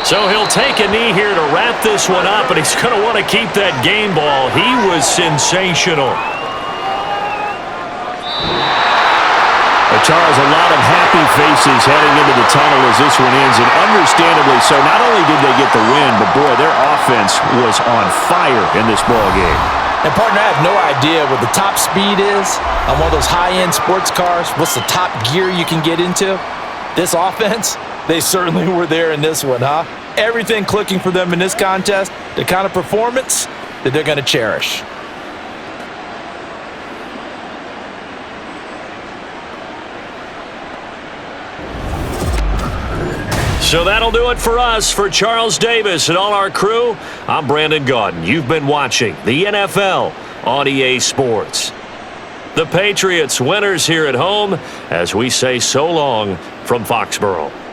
So he'll take a knee here to wrap this one up, and he's going to want to keep that game ball. He was sensational. But Charles, a lot of happy faces heading into the tunnel as this one ends, and understandably so. Not only did they get the win, but boy, their offense was on fire in this ball game. And partner, I have no idea what the top speed is on one of those high-end sports cars. What's the top gear you can get into? This offense, they certainly were there in this one, huh? Everything clicking for them in this contest, the kind of performance that they're going to cherish. So that'll do it for us. For Charles Davis and all our crew, I'm Brandon Gaudin. You've been watching the NFL on EA Sports. The Patriots winners here at home as we say so long from Foxborough.